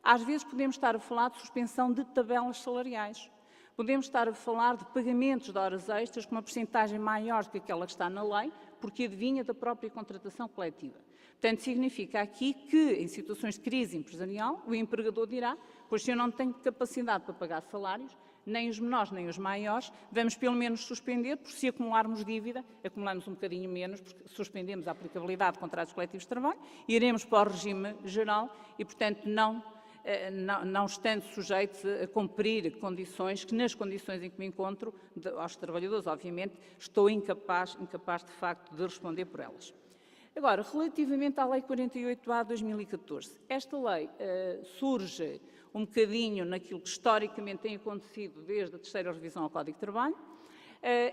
Às vezes podemos estar a falar de suspensão de tabelas salariais. Podemos estar a falar de pagamentos de horas extras com uma percentagem maior do que aquela que está na lei, porque advinha da própria contratação coletiva. Portanto, significa aqui que, em situações de crise empresarial, o empregador dirá, pois se eu não tenho capacidade para pagar salários, nem os menores nem os maiores, vamos pelo menos suspender, porque se acumularmos dívida, acumulamos um bocadinho menos, porque suspendemos a aplicabilidade de contratos coletivos de trabalho, iremos para o regime geral e, portanto, não estando sujeitos a cumprir condições que, nas condições em que me encontro, aos trabalhadores, obviamente, estou incapaz de facto de responder por elas. Agora, relativamente à Lei 48A de 2014, esta lei surge um bocadinho naquilo que historicamente tem acontecido desde a 3ª revisão ao Código de Trabalho.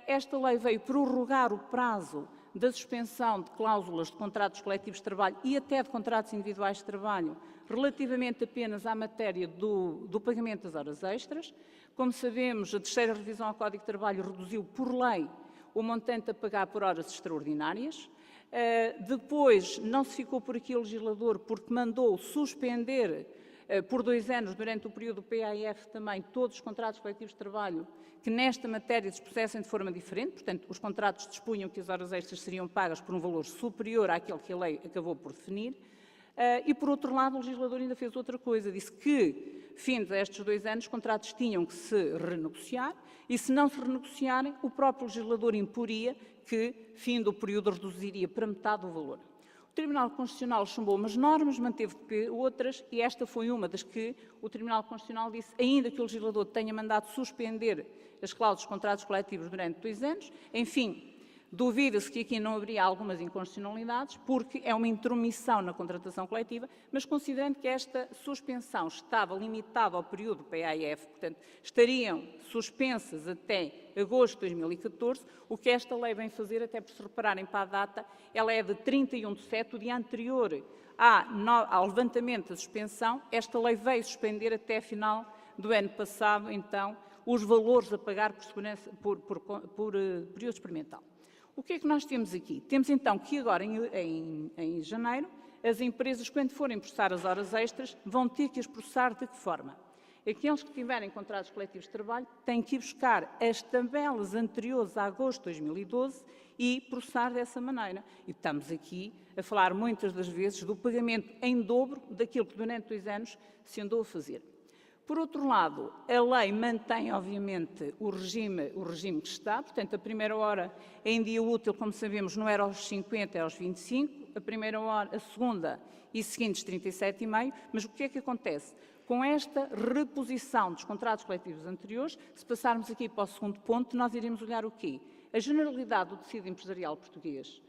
Esta lei veio prorrogar o prazo da suspensão de cláusulas de contratos coletivos de trabalho e até de contratos individuais de trabalho, relativamente apenas à matéria do pagamento das horas extras. Como sabemos, a 3ª revisão ao Código de Trabalho reduziu por lei o montante a pagar por horas extraordinárias. Depois, não se ficou por aqui o legislador, porque mandou suspender por 2 anos, durante o período do PAF também, todos os contratos coletivos de trabalho que nesta matéria se processem de forma diferente. Portanto, os contratos dispunham que as horas extras seriam pagas por um valor superior àquele que a lei acabou por definir. E, por outro lado, o legislador ainda fez outra coisa. Disse que, findos estes 2 anos, os contratos tinham que se renegociar e, se não se renegociarem, o próprio legislador imporia que, fim do período, reduziria para metade o valor. O Tribunal Constitucional chumbou umas normas, manteve outras, e esta foi uma das que o Tribunal Constitucional disse, ainda que o legislador tenha mandado suspender as cláusulas de contratos coletivos durante 2 anos, enfim, duvida-se que aqui não haveria algumas inconstitucionalidades, porque é uma intromissão na contratação coletiva, mas considerando que esta suspensão estava limitada ao período PAF, portanto, estariam suspensas até agosto de 2014, o que esta lei vem fazer, até por se repararem para a data, ela é de 31/7, o dia anterior ao levantamento da suspensão, esta lei veio suspender até final do ano passado, então, os valores a pagar por período experimental. O que é que nós temos aqui? Temos então que agora, em janeiro, as empresas, quando forem processar as horas extras, vão ter que as processar de que forma? Aqueles que tiverem contratos coletivos de trabalho têm que ir buscar as tabelas anteriores a agosto de 2012 e processar dessa maneira. E estamos aqui a falar muitas das vezes do pagamento em dobro daquilo que durante 2 anos se andou a fazer. Por outro lado, a lei mantém, obviamente, o regime que está, portanto, a primeira hora em dia útil, como sabemos, não era aos 50, é aos 25, a primeira hora, a segunda e seguintes 37,5, mas o que é que acontece? Com esta reposição dos contratos coletivos anteriores, se passarmos aqui para o segundo ponto, nós iremos olhar o quê? A generalidade do tecido empresarial português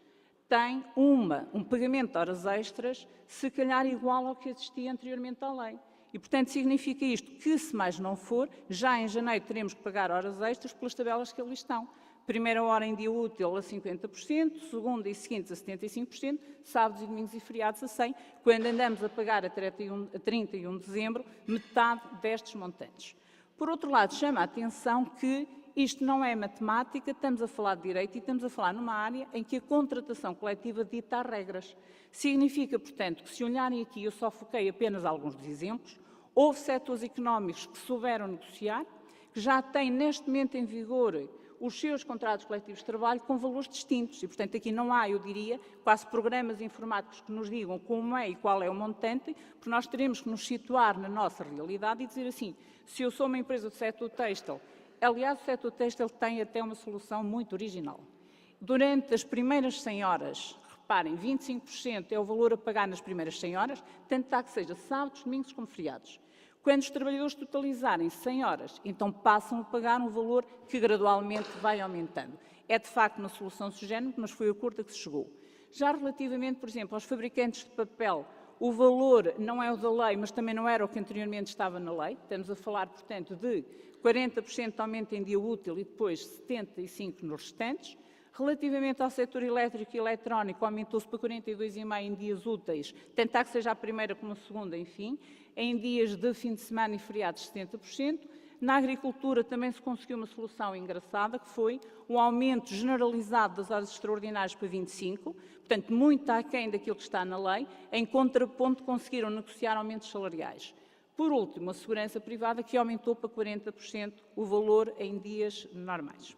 tem um pagamento de horas extras, se calhar igual ao que existia anteriormente à lei. E, portanto, significa isto que, se mais não for, já em janeiro teremos que pagar horas extras pelas tabelas que ali estão. Primeira hora em dia útil a 50%, segunda e seguintes a 75%, sábados e domingos e feriados a 100%, quando andamos a pagar a 31 de dezembro metade destes montantes. Por outro lado, chama a atenção que isto não é matemática, estamos a falar de direito e estamos a falar numa área em que a contratação coletiva dita as regras. Significa, portanto, que se olharem aqui, eu só foquei apenas alguns dos exemplos, houve setores económicos que souberam negociar, que já têm neste momento em vigor os seus contratos coletivos de trabalho com valores distintos e, portanto, aqui não há, eu diria, quase programas informáticos que nos digam como é e qual é o montante, porque nós teremos que nos situar na nossa realidade e dizer assim, se eu sou uma empresa do setor têxtil, aliás, o setor têxtil tem até uma solução muito original. Durante as primeiras 100 horas, reparem, 25% é o valor a pagar nas primeiras 100 horas, tanto dá que seja sábados, domingos como feriados. Quando os trabalhadores totalizarem 100 horas, então passam a pagar um valor que gradualmente vai aumentando. É de facto uma solução sui generis, mas foi a curta que se chegou. Já relativamente, por exemplo, aos fabricantes de papel, o valor não é o da lei, mas também não era o que anteriormente estava na lei. Estamos a falar, portanto, de 40% de aumento em dia útil e depois 75% nos restantes. Relativamente ao setor elétrico e eletrónico, aumentou-se para 42,5% em dias úteis, tentar que seja a primeira como a segunda, enfim. Em dias de fim de semana e feriados, 70%. Na agricultura também se conseguiu uma solução engraçada, que foi um aumento generalizado das horas extraordinárias para 25%, portanto, muito aquém daquilo que está na lei. Em contraponto, conseguiram negociar aumentos salariais. Por último, a segurança privada, que aumentou para 40% o valor em dias normais.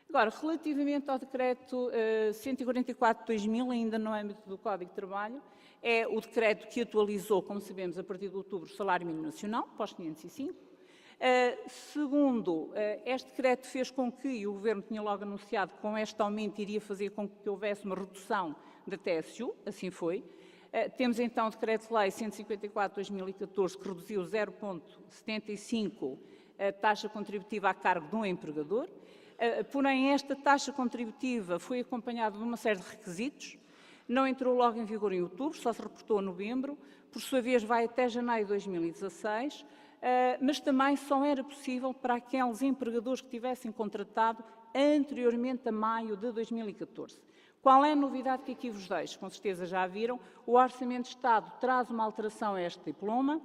Agora, relativamente ao decreto 144/2000, ainda no âmbito do Código de Trabalho, é o decreto que atualizou, como sabemos, a partir de outubro, o salário mínimo nacional, pós 505. Segundo, este decreto fez com que, e o Governo tinha logo anunciado que com este aumento iria fazer com que houvesse uma redução da TSU, assim foi. Temos então o Decreto-Lei 154/2014, que reduziu 0,75 a taxa contributiva a cargo de um empregador. Porém, esta taxa contributiva foi acompanhada de uma série de requisitos, não entrou logo em vigor em outubro, só se reportou em novembro, por sua vez vai até janeiro de 2016, mas também só era possível para aqueles empregadores que tivessem contratado anteriormente a maio de 2014. Qual é a novidade que aqui vos deixo? Com certeza já viram, o Orçamento de Estado traz uma alteração a este diploma.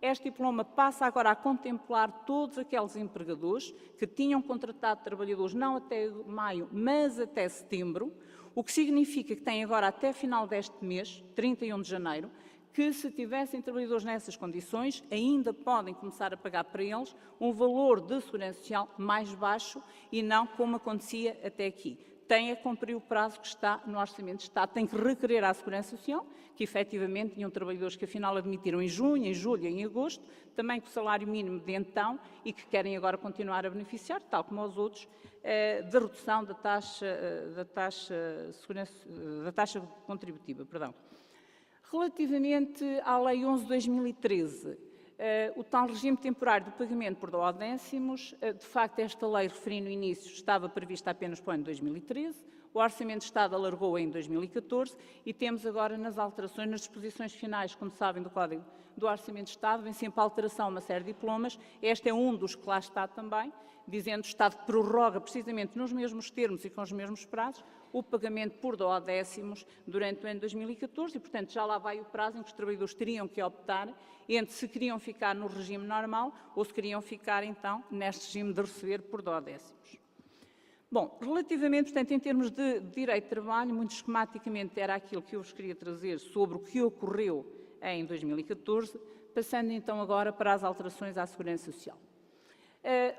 Este diploma passa agora a contemplar todos aqueles empregadores que tinham contratado trabalhadores não até maio, mas até setembro, o que significa que têm agora até final deste mês, 31 de janeiro, que se tivessem trabalhadores nessas condições, ainda podem começar a pagar para eles um valor de segurança social mais baixo e não como acontecia até aqui. Tem a cumprir o prazo que está no Orçamento de Estado, tem que requerer à Segurança Social, que efetivamente tinham trabalhadores que afinal admitiram em junho, em julho e em agosto, também com o salário mínimo de então e que querem agora continuar a beneficiar, tal como os outros, da redução da taxa contributiva. Perdão. Relativamente à Lei 11/2013, o tal regime temporário de pagamento por duodécimos, de facto esta lei, referi no início, estava prevista apenas para o ano de 2013, o Orçamento de Estado alargou em 2014 e temos agora nas alterações, nas disposições finais, como sabem, do Código do Orçamento de Estado, vem sempre a alteração a uma série de diplomas, este é um dos que lá está também, dizendo que o Estado prorroga precisamente nos mesmos termos e com os mesmos prazos o pagamento por duodécimos durante o ano de 2014 e, portanto, já lá vai o prazo em que os trabalhadores teriam que optar entre se queriam ficar no regime normal ou se queriam ficar, então, neste regime de receber por duodécimos. Bom, relativamente, portanto, em termos de direito de trabalho, muito esquematicamente era aquilo que eu vos queria trazer sobre o que ocorreu em 2014, passando então agora para as alterações à Segurança Social.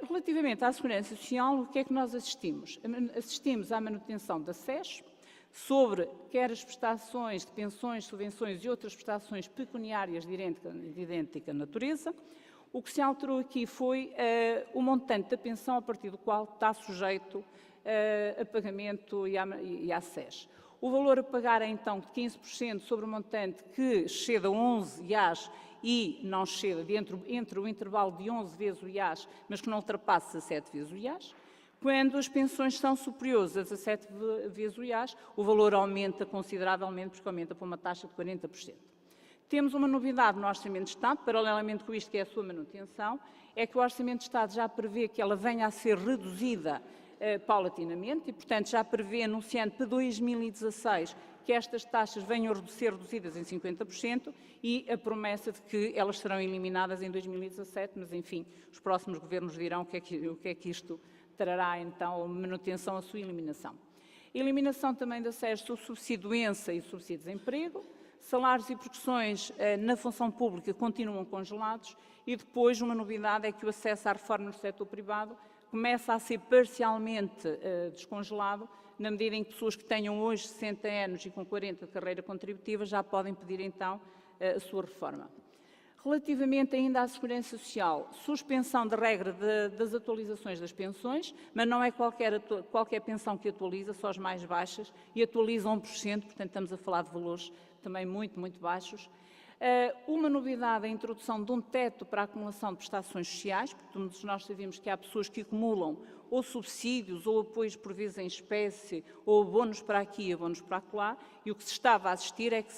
Relativamente à Segurança Social, o que é que nós assistimos? Assistimos à manutenção da SES, sobre quer as prestações de pensões, subvenções e outras prestações pecuniárias de idêntica natureza. O que se alterou aqui foi o montante da pensão a partir do qual está sujeito a pagamento e à SES. O valor a pagar é então de 15% sobre o montante que exceda 11 IAS e não exceda entre o intervalo de 11 vezes o IAS, mas que não ultrapasse 17 vezes o IAS. Quando as pensões são superiores a 17 vezes o IAS, o valor aumenta consideravelmente, porque aumenta para uma taxa de 40%. Temos uma novidade no Orçamento de Estado, paralelamente com isto que é a sua manutenção, é que o Orçamento de Estado já prevê que ela venha a ser reduzida paulatinamente e, portanto, já prevê, anunciando para 2016, que estas taxas venham a ser reduzidas em 50% e a promessa de que elas serão eliminadas em 2017, mas, enfim, os próximos governos dirão o que é que isto trará, então, a manutenção, a sua eliminação. Eliminação também da SES do subsídio de doença e subsídio de desemprego, salários e progressões na função pública continuam congelados e depois uma novidade é que o acesso à reforma no setor privado começa a ser parcialmente descongelado, na medida em que pessoas que tenham hoje 60 anos e com 40 de carreira contributiva já podem pedir então a sua reforma. Relativamente ainda à Segurança Social, suspensão da regra das atualizações das pensões, mas não é qualquer pensão que atualiza, só as mais baixas, e atualiza 1%, portanto estamos a falar de valores também muito, muito baixos. Uma novidade é a introdução de um teto para a acumulação de prestações sociais, porque todos nós sabemos que há pessoas que acumulam ou subsídios ou apoios por vezes em espécie, ou bónus para aqui e bónus para acolá, e o que se estava a assistir é que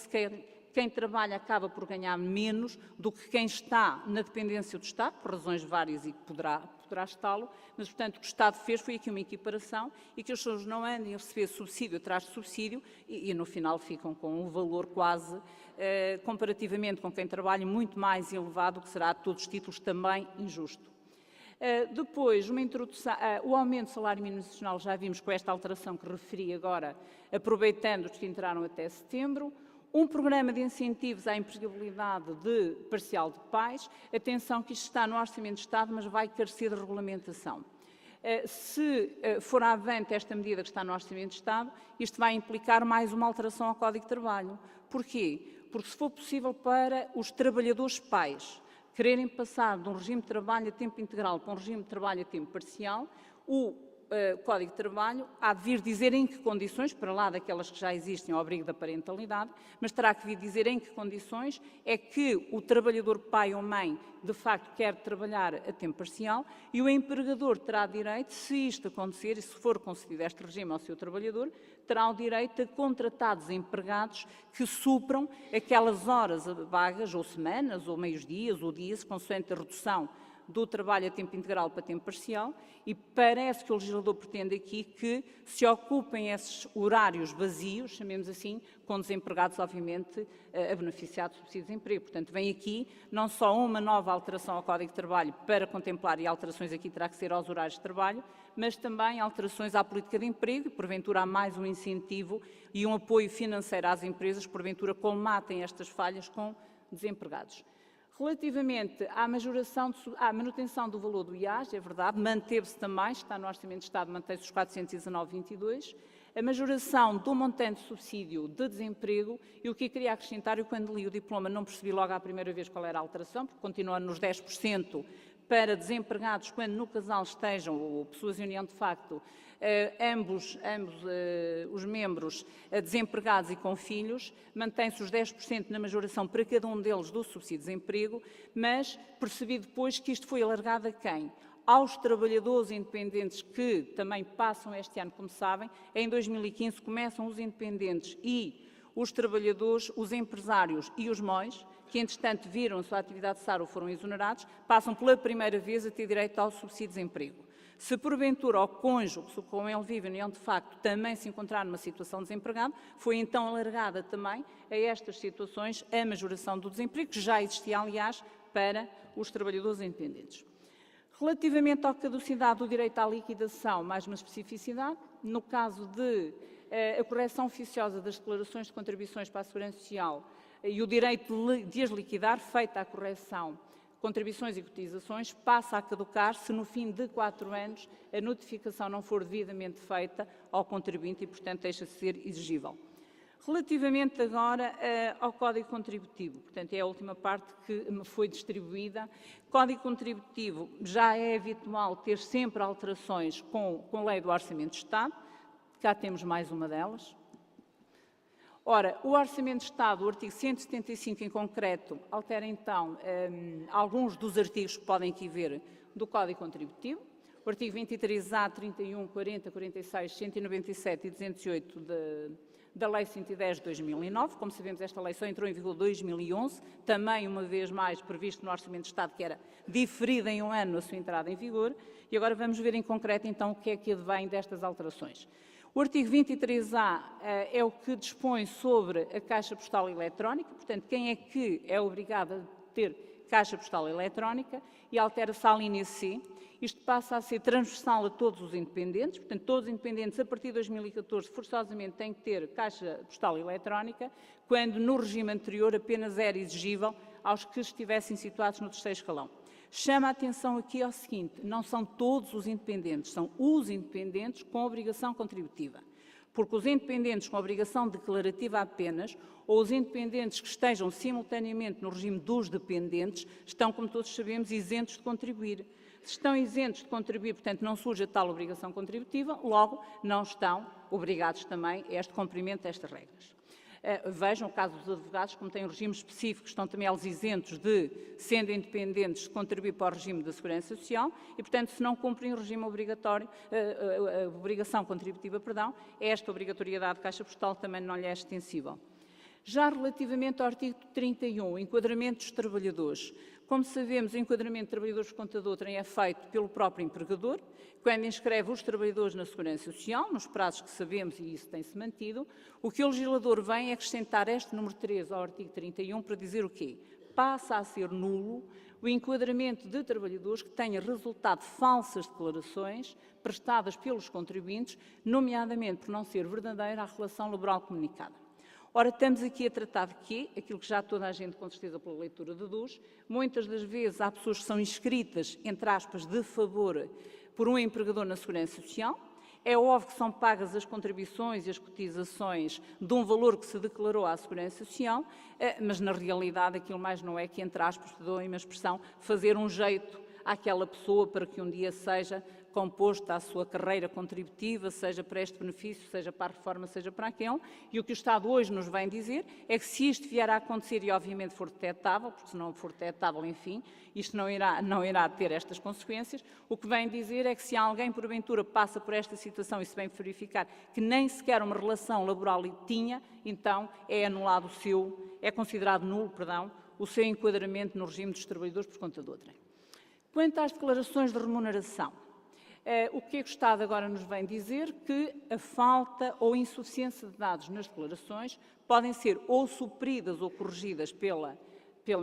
quem trabalha acaba por ganhar menos do que quem está na dependência do Estado, por razões várias e que poderá está-lo, mas, portanto, o que o Estado fez foi aqui uma equiparação e que as pessoas não andem a receber subsídio atrás de subsídio e no final ficam com um valor quase, comparativamente com quem trabalha, muito mais elevado, que será a todos os títulos também injusto. Depois, uma introdução, o aumento do salário mínimo nacional, já vimos com esta alteração que referi agora, aproveitando os que entraram até setembro. Um programa de incentivos à empregabilidade de parcial de pais. Atenção que isto está no Orçamento de Estado, mas vai carecer de regulamentação. Se for avante esta medida que está no Orçamento de Estado, isto vai implicar mais uma alteração ao Código de Trabalho. Porquê? Porque se for possível para os trabalhadores pais quererem passar de um regime de trabalho a tempo integral para um regime de trabalho a tempo parcial, o Código de Trabalho há de vir dizer em que condições, para lá daquelas que já existem ao abrigo da parentalidade, mas terá que vir dizer em que condições é que o trabalhador pai ou mãe de facto quer trabalhar a tempo parcial e o empregador terá direito, se isto acontecer e se for concedido este regime ao seu trabalhador, terá o direito a contratar desempregados que supram aquelas horas vagas ou semanas ou meios dias ou dias, consoante a redução do trabalho a tempo integral para tempo parcial e parece que o legislador pretende aqui que se ocupem esses horários vazios, chamemos assim, com desempregados, obviamente, a beneficiar de subsídio de desemprego. Portanto, vem aqui não só uma nova alteração ao Código de Trabalho para contemplar, e alterações aqui terá que ser aos horários de trabalho, mas também alterações à política de emprego e, porventura, há mais um incentivo e um apoio financeiro às empresas que, porventura, colmatem estas falhas com desempregados. Relativamente à manutenção do valor do IAS, é verdade, manteve-se também, está no Orçamento de Estado, mantém-se os 419,22. A majoração do montante de subsídio de desemprego, e o que eu queria acrescentar, eu quando li o diploma não percebi logo à primeira vez qual era a alteração, porque continua nos 10% para desempregados quando no casal estejam, ou pessoas em união de facto, ambos os membros desempregados e com filhos, mantém-se os 10% na majoração para cada um deles do subsídio de desemprego, mas percebi depois que isto foi alargado a quem? Aos trabalhadores independentes que também passam este ano, como sabem, em 2015 começam os independentes e os trabalhadores, os empresários e os MOIs, que entretanto viram a sua atividade cessar ou foram exonerados, passam pela primeira vez a ter direito ao subsídio de desemprego. Se porventura o cônjuge com ele vive em união de facto também se encontrar numa situação de desempregado, foi então alargada também a estas situações a majoração do desemprego, que já existia aliás para os trabalhadores independentes. Relativamente à caducidade do direito à liquidação, mais uma especificidade, no caso de a correção oficiosa das declarações de contribuições para a Segurança Social e o direito de as liquidar, feita a correção de contribuições e cotizações, passa a caducar se no fim de 4 anos a notificação não for devidamente feita ao contribuinte e, portanto, deixa de ser exigível. Relativamente agora ao Código Contributivo, portanto, é a última parte que me foi distribuída. Código Contributivo já é habitual ter sempre alterações com a Lei do Orçamento de Estado, cá temos mais uma delas. Ora, o Orçamento de Estado, o artigo 175 em concreto, altera então alguns dos artigos que podem aqui ver do Código Contributivo. O artigo 23A, 31, 40, 46, 197 e 208 da Lei 110 de 2009. Como sabemos, esta lei só entrou em vigor em 2011, também, uma vez mais, previsto no Orçamento de Estado, que era diferida em um ano a sua entrada em vigor. E agora vamos ver em concreto, então, o que é que advém destas alterações. O artigo 23A é o que dispõe sobre a caixa postal eletrónica, portanto, quem é que é obrigado a ter caixa postal eletrónica, e altera-se a linha C. Isto passa a ser transversal a todos os independentes, portanto, todos os independentes a partir de 2014 forçosamente têm que ter caixa postal eletrónica, quando no regime anterior apenas era exigível aos que estivessem situados no terceiro escalão. Chama a atenção aqui ao seguinte: não são todos os independentes, são os independentes com obrigação contributiva. Porque os independentes com obrigação declarativa apenas, ou os independentes que estejam simultaneamente no regime dos dependentes, estão, como todos sabemos, isentos de contribuir. Se estão isentos de contribuir, portanto, não surge a tal obrigação contributiva, logo não estão obrigados também a este cumprimento destas regras. Vejam o caso dos advogados, como têm um regime específico, estão também eles isentos de, sendo independentes, de contribuir para o regime da Segurança Social e, portanto, se não cumprem o regime obrigatório, a obrigação contributiva, esta obrigatoriedade de caixa postal também não lhe é extensível. Já relativamente ao artigo 31, o enquadramento dos trabalhadores. Como sabemos, o enquadramento de trabalhadores por conta de outrem é feito pelo próprio empregador, quando inscreve os trabalhadores na Segurança Social, nos prazos que sabemos, e isso tem-se mantido. O que o legislador vem é acrescentar este número 3 ao artigo 31 para dizer o quê? Passa a ser nulo o enquadramento de trabalhadores que tenha resultado de falsas declarações prestadas pelos contribuintes, nomeadamente por não ser verdadeira a relação laboral comunicada. Ora, estamos aqui a tratar de quê? Aquilo que já toda a gente, com certeza, pela leitura deduz. Muitas das vezes há pessoas que são inscritas, entre aspas, de favor, por um empregador na Segurança Social. É óbvio que são pagas as contribuições e as cotizações de um valor que se declarou à Segurança Social, mas na realidade aquilo mais não é que, entre aspas, perdoem-me a expressão, fazer um jeito àquela pessoa para que um dia seja composto à sua carreira contributiva, seja para este benefício, seja para a reforma, seja para aquele. E o que o Estado hoje nos vem dizer é que se isto vier a acontecer e obviamente for detectável, porque se não for detectável, enfim, isto não irá ter estas consequências, o que vem dizer é que se alguém porventura passa por esta situação e se bem verificar que nem sequer uma relação laboral tinha, então é anulado é considerado nulo, o seu enquadramento no regime dos trabalhadores por conta de outrem. Quanto às declarações de remuneração, o que é que o Estado agora nos vem dizer? Que a falta ou insuficiência de dados nas declarações podem ser ou supridas ou corrigidas pela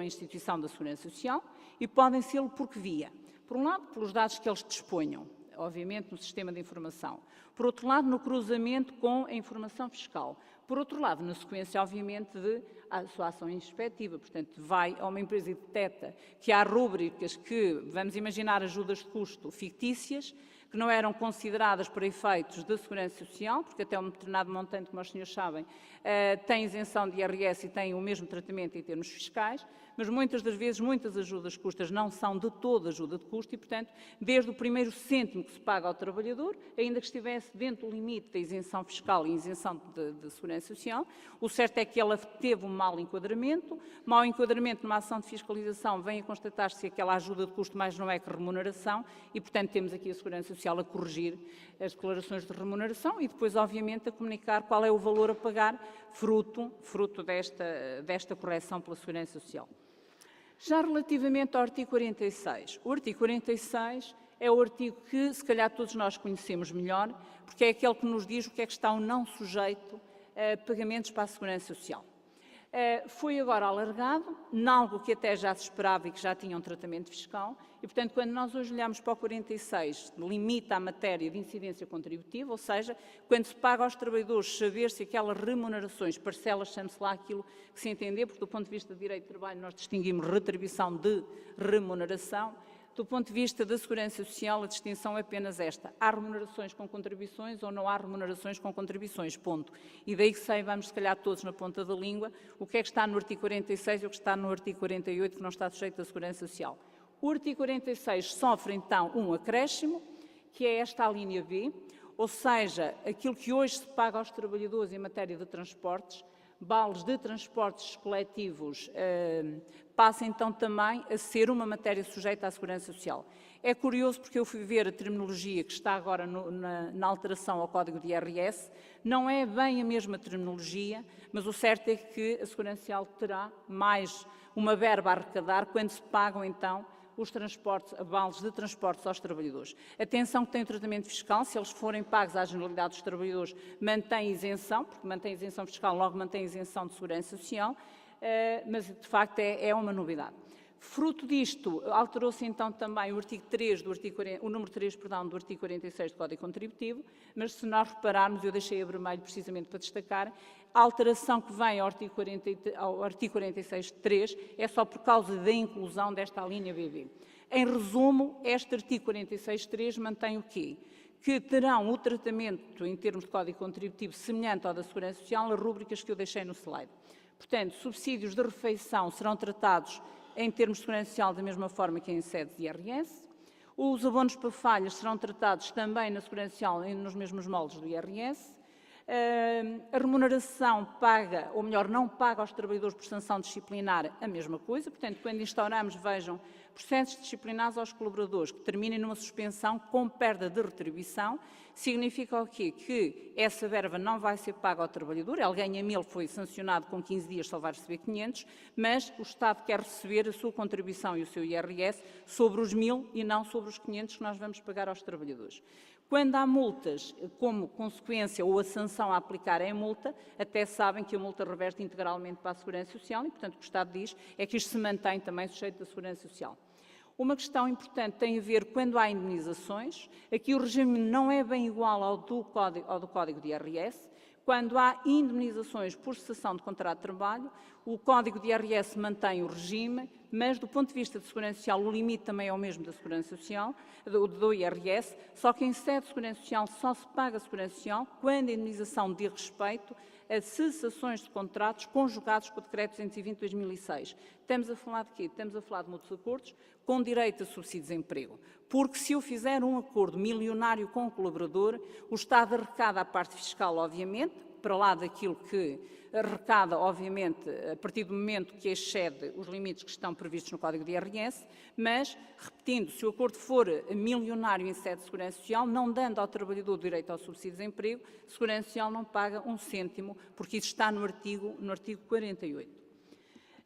instituição da Segurança Social e podem ser por que via? Por um lado, pelos dados que eles disponham, obviamente no sistema de informação. Por outro lado, no cruzamento com a informação fiscal. Por outro lado, na sequência, obviamente, de a sua ação inspectiva. Portanto, vai a uma empresa e detecta que há rúbricas que, vamos imaginar, ajudas de custo fictícias, que não eram consideradas para efeitos da Segurança Social, porque até um determinado montante, como os senhores sabem, tem isenção de IRS e tem o mesmo tratamento em termos fiscais, mas muitas das vezes, muitas ajudas de custas não são de toda ajuda de custo e, portanto, desde o primeiro cêntimo que se paga ao trabalhador, ainda que estivesse dentro do limite da isenção fiscal e isenção de Segurança Social, o certo é que ela teve um mau enquadramento numa ação de fiscalização vem a constatar-se aquela ajuda de custo mais não é que remuneração e, portanto, temos aqui a Segurança Social a corrigir as declarações de remuneração e depois, obviamente, a comunicar qual é o valor a pagar fruto desta correção pela Segurança Social. Já relativamente ao artigo 46, o artigo 46 é o artigo que, se calhar, todos nós conhecemos melhor, porque é aquele que nos diz o que é que está ou não sujeito a pagamentos para a Segurança Social. Foi agora alargado, nalgo que até já se esperava e que já tinha um tratamento fiscal, e, portanto, quando nós hoje olhamos para o 46, limita a matéria de incidência contributiva, ou seja, quando se paga aos trabalhadores saber se aquelas remunerações, parcelas, chame-se lá aquilo que se entender, porque do ponto de vista de direito de trabalho nós distinguimos retribuição de remuneração. Do ponto de vista da Segurança Social, a distinção é apenas esta. Há remunerações com contribuições ou não há remunerações com contribuições, ponto. E daí que saibamos, se calhar todos na ponta da língua, o que é que está no artigo 46 e o que está no artigo 48, que não está sujeito à Segurança Social. O artigo 46 sofre, então, um acréscimo, que é esta a linha B, ou seja, aquilo que hoje se paga aos trabalhadores em matéria de transportes, vales de transportes coletivos, passa então também a ser uma matéria sujeita à Segurança Social. É curioso porque eu fui ver a terminologia que está agora na alteração ao Código de IRS, não é bem a mesma terminologia, mas o certo é que a Segurança Social terá mais uma verba a arrecadar quando se pagam então os transportes, vales de transportes aos trabalhadores. Atenção que tem o tratamento fiscal, se eles forem pagos à generalidade dos trabalhadores, mantém isenção, porque mantém isenção fiscal, logo mantém isenção de segurança social, mas de facto é uma novidade. Fruto disto, alterou-se então também o artigo 3 o número 3, perdão, do artigo 46 do Código Contributivo, mas se nós repararmos, eu deixei a vermelho precisamente para destacar, a alteração que vem ao artigo 46.3 é só por causa da inclusão desta linha BB. Em resumo, este artigo 46.3 mantém o quê? Que terão o tratamento em termos de Código Contributivo semelhante ao da Segurança Social, as rúbricas que eu deixei no slide. Portanto, subsídios de refeição serão tratados em termos de segurança social da mesma forma que em sede de IRS. Os abonos para falhas serão tratados também na segurança social nos mesmos moldes do IRS. A remuneração paga, ou melhor, não paga aos trabalhadores por sanção disciplinar a mesma coisa. Portanto, quando instauramos, vejam, processos disciplinares aos colaboradores que terminem numa suspensão com perda de retribuição, significa o quê? Que essa verba não vai ser paga ao trabalhador, ele ganha 1.000, foi sancionado com 15 dias, só vai receber 500, mas o Estado quer receber a sua contribuição e o seu IRS sobre os 1.000 e não sobre os 500 que nós vamos pagar aos trabalhadores. Quando há multas, como consequência ou a sanção a aplicar é multa, até sabem que a multa reverte integralmente para a Segurança Social e, portanto, o que o Estado diz é que isto se mantém também sujeito da Segurança Social. Uma questão importante tem a ver quando há indemnizações. Aqui o regime não é bem igual ao do Código de IRS. Quando há indemnizações por cessação de contrato de trabalho, o Código de IRS mantém o regime, mas do ponto de vista de Segurança Social, o limite também é o mesmo da Segurança Social, do IRS, só que em sede de Segurança Social só se paga a Segurança Social quando a indemnização diz respeito a cessações de contratos conjugados com o Decreto 220 de 2006. Estamos a falar de quê? Estamos a falar de muitos acordos com direito a subsídio de desemprego. Porque se eu fizer um acordo milionário com o colaborador, o Estado arrecada a parte fiscal, obviamente, para lá daquilo que arrecada, obviamente, a partir do momento que excede os limites que estão previstos no Código de IRS, mas, repetindo, se o acordo for milionário em sede de Segurança Social, não dando ao trabalhador direito ao subsídio de desemprego, a Segurança Social não paga um cêntimo, porque isso está no artigo 48.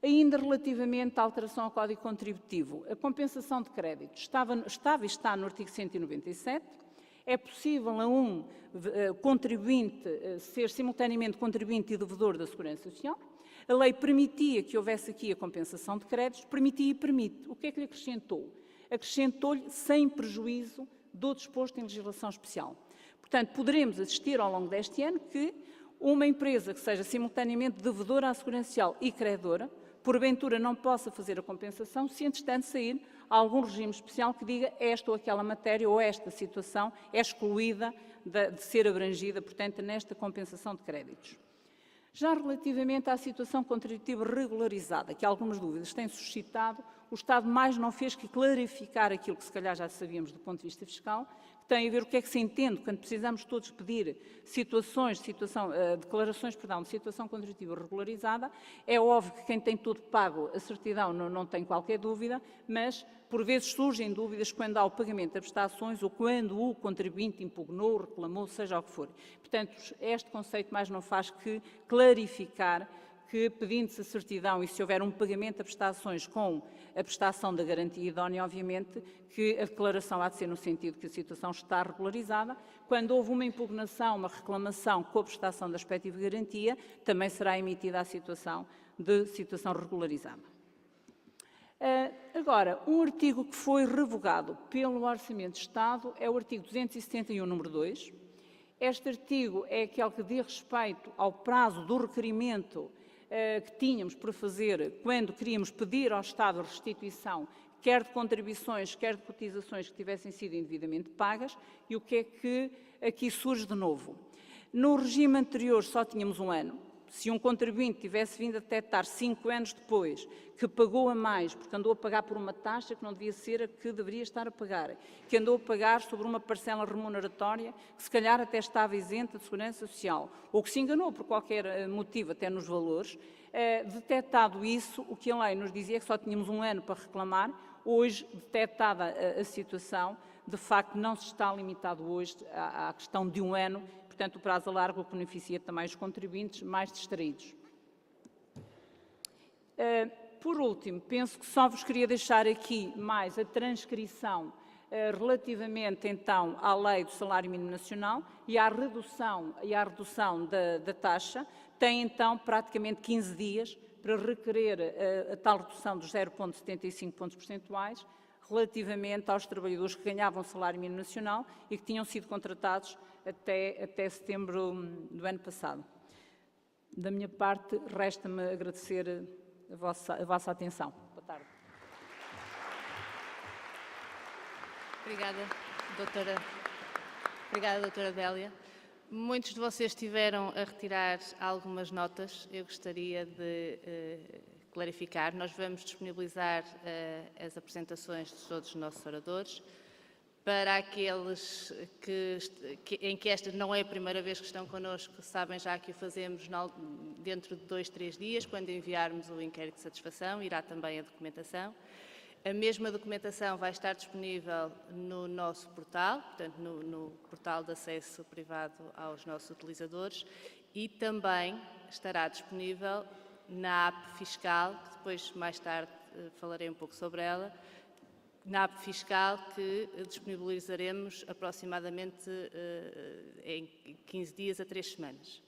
Ainda relativamente à alteração ao Código Contributivo, a compensação de créditos estava e está no artigo 197. É possível a um contribuinte ser simultaneamente contribuinte e devedor da Segurança Social. A lei permitia que houvesse aqui a compensação de créditos, permitia e permite. O que é que lhe acrescentou? Acrescentou-lhe sem prejuízo do disposto em legislação especial. Portanto, poderemos assistir ao longo deste ano que uma empresa que seja simultaneamente devedora à Segurança Social e credora, porventura não possa fazer a compensação, se entretanto sair algum regime especial que diga esta ou aquela matéria ou esta situação é excluída de ser abrangida, portanto, nesta compensação de créditos. Já relativamente à situação contributiva regularizada, que algumas dúvidas têm suscitado, o Estado mais não fez que clarificar aquilo que se calhar já sabíamos do ponto de vista fiscal, que tem a ver o que é que se entende quando precisamos todos pedir declarações de situação contributiva regularizada. É óbvio que quem tem tudo pago, a certidão não tem qualquer dúvida, mas por vezes surgem dúvidas quando há o pagamento de prestações ou quando o contribuinte impugnou, reclamou, seja o que for. Portanto, este conceito mais não faz que clarificar que, pedindo-se a certidão e se houver um pagamento de prestações com a prestação da garantia idónea, obviamente que a declaração há de ser no sentido que a situação está regularizada. Quando houve uma impugnação, uma reclamação com a prestação da respectiva garantia, também será emitida a situação de situação regularizada. Agora, um artigo que foi revogado pelo Orçamento de Estado é o artigo 271, número 2. Este artigo é aquele que diz respeito ao prazo do requerimento que tínhamos por fazer quando queríamos pedir ao Estado a restituição, quer de contribuições, quer de cotizações que tivessem sido indevidamente pagas, e o que é que aqui surge de novo? No regime anterior só tínhamos um ano. Se um contribuinte tivesse vindo a detectar 5 anos depois que pagou a mais, porque andou a pagar por uma taxa que não devia ser a que deveria estar a pagar, que andou a pagar sobre uma parcela remuneratória que se calhar até estava isenta de segurança social, ou que se enganou por qualquer motivo até nos valores, detectado isso, o que a lei nos dizia é que só tínhamos um ano para reclamar. Hoje, detectada a situação, de facto não se está limitado hoje à questão de um ano. Portanto, o prazo alarga o que beneficia também os contribuintes mais distraídos. Por último, penso que só vos queria deixar aqui mais a transcrição relativamente então à lei do salário mínimo nacional e à redução da taxa. Tem então praticamente 15 dias para requerer a tal redução dos 0,75 pontos percentuais relativamente aos trabalhadores que ganhavam salário mínimo nacional e que tinham sido contratados até setembro do ano passado. Da minha parte, resta-me agradecer a vossa atenção. Boa tarde. Obrigada, doutora Délia. Muitos de vocês estiveram a retirar algumas notas. Eu gostaria de clarificar. Nós vamos disponibilizar as apresentações de todos os nossos oradores. Para aqueles em que esta não é a primeira vez que estão connosco, sabem já que o fazemos dentro de 2, 3 dias, quando enviarmos o inquérito de satisfação, irá também a documentação. A mesma documentação vai estar disponível no nosso portal, portanto, no portal de acesso privado aos nossos utilizadores, e também estará disponível na app fiscal, que depois, mais tarde, falarei um pouco sobre ela, na app fiscal que disponibilizaremos aproximadamente em 15 dias a 3 semanas.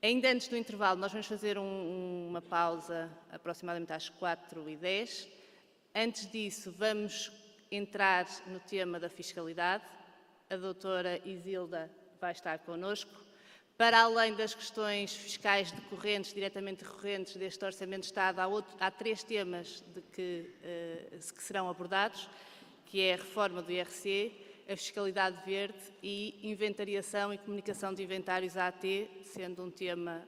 Ainda antes do intervalo, nós vamos fazer uma pausa aproximadamente às 4h10. Antes disso, vamos entrar no tema da fiscalidade. A doutora Isilda vai estar connosco. Para além das questões fiscais decorrentes, diretamente decorrentes deste Orçamento de Estado, há 3 temas que serão abordados, que é a reforma do IRC, a fiscalidade verde e inventariação e comunicação de inventários AT, sendo um tema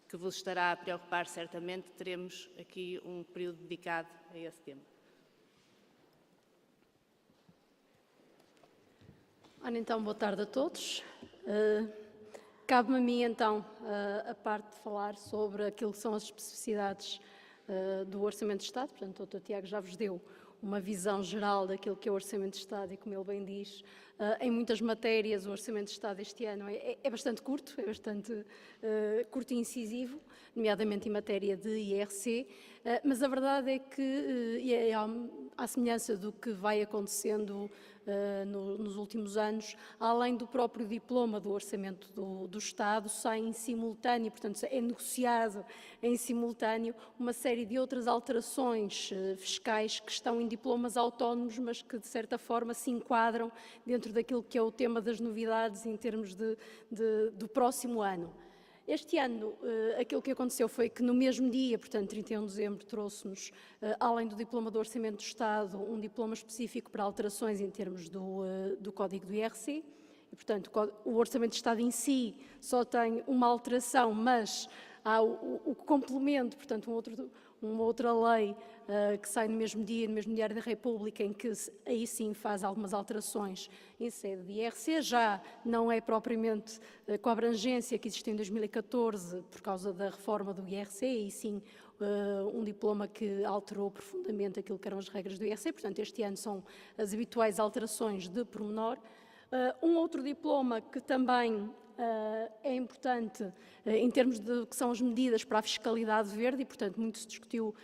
que vos estará a preocupar certamente. Teremos aqui um período dedicado a esse tema. Ora, então, boa tarde a todos. Cabe-me a mim, então, a parte de falar sobre aquilo que são as especificidades do Orçamento de Estado. Portanto, o Dr. Tiago já vos deu uma visão geral daquilo que é o Orçamento de Estado e, como ele bem diz, em muitas matérias o Orçamento de Estado este ano é bastante curto, curto e incisivo, nomeadamente em matéria de IRC, mas a verdade é que, à semelhança do que vai acontecendo nos últimos anos, além do próprio diploma do Orçamento do Estado, sai em simultâneo, portanto é negociado em simultâneo uma série de outras alterações fiscais que estão em diplomas autónomos, mas que de certa forma se enquadram dentro daquilo que é o tema das novidades em termos do próximo ano. Este ano, aquilo que aconteceu foi que no mesmo dia, portanto 31 de dezembro, trouxe-nos, além do diploma do Orçamento do Estado, um diploma específico para alterações em termos do Código do IRC. E, portanto, o Orçamento de Estado em si só tem uma alteração, mas há o complemento, portanto, uma outra lei que sai no mesmo dia, no mesmo Diário da República, em que aí sim faz algumas alterações em sede de IRC, já não é propriamente com a abrangência que existiu em 2014 por causa da reforma do IRC, e sim um diploma que alterou profundamente aquilo que eram as regras do IRC, portanto este ano são as habituais alterações de pormenor. Um outro diploma que também é importante em termos de que são as medidas para a fiscalidade verde e, portanto, muito se discutiu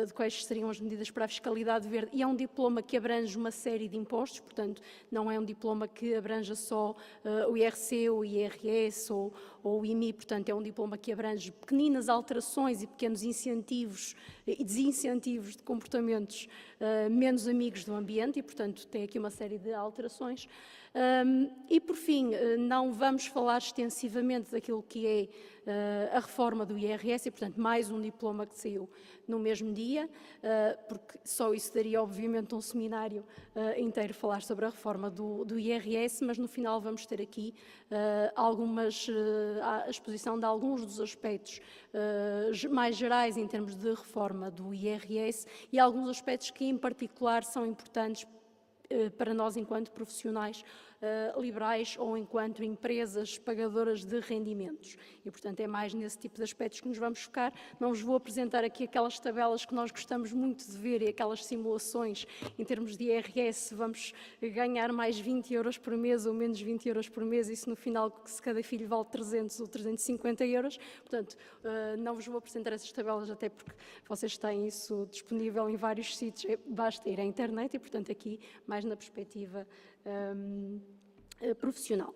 de quais seriam as medidas para a fiscalidade verde, e é um diploma que abrange uma série de impostos, portanto, não é um diploma que abranja só o IRC, o IRS ou o IMI, portanto, é um diploma que abrange pequeninas alterações e pequenos incentivos e desincentivos de comportamentos menos amigos do ambiente e, portanto, tem aqui uma série de alterações. E, por fim, não vamos falar extensivamente daquilo que é a reforma do IRS e, portanto, mais um diploma que saiu no mesmo dia, porque só isso daria, obviamente, um seminário inteiro falar sobre a reforma do IRS, mas no final vamos ter aqui a exposição de alguns dos aspectos mais gerais em termos de reforma do IRS e alguns aspectos que, em particular, são importantes para nós enquanto profissionais liberais ou enquanto empresas pagadoras de rendimentos. E, portanto, é mais nesse tipo de aspectos que nos vamos focar. Não vos vou apresentar aqui aquelas tabelas que nós gostamos muito de ver e aquelas simulações em termos de IRS, vamos ganhar mais 20 euros por mês ou menos 20 euros por mês, isso no final, se cada filho vale 300 ou 350 euros. Portanto, não vos vou apresentar essas tabelas, até porque vocês têm isso disponível em vários sítios, basta ir à internet e, portanto, aqui mais na perspectiva profissional.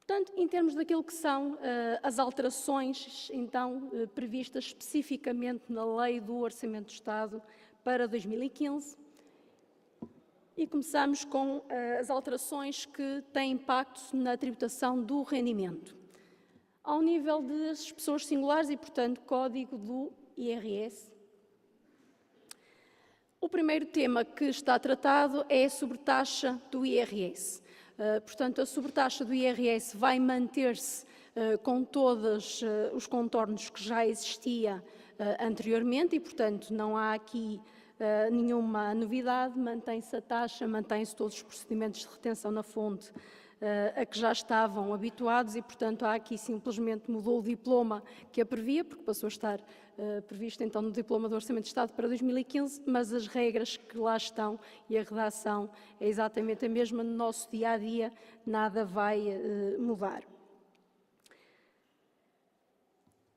Portanto, em termos daquilo que são as alterações, então, previstas especificamente na Lei do Orçamento do Estado para 2015, e começamos com as alterações que têm impacto na tributação do rendimento. Ao nível das pessoas singulares e, portanto, código do IRS, o primeiro tema que está tratado é a sobretaxa do IRS. Portanto, a sobretaxa do IRS vai manter-se com todos os contornos que já existia anteriormente e, portanto, não há aqui nenhuma novidade, mantém-se a taxa, mantém-se todos os procedimentos de retenção na fonte a que já estavam habituados e, portanto, há aqui simplesmente mudou o diploma que a previa, porque passou a estar previsto então no diploma do Orçamento de Estado para 2015, mas as regras que lá estão e a redação é exatamente a mesma no nosso dia-a-dia, nada vai mudar.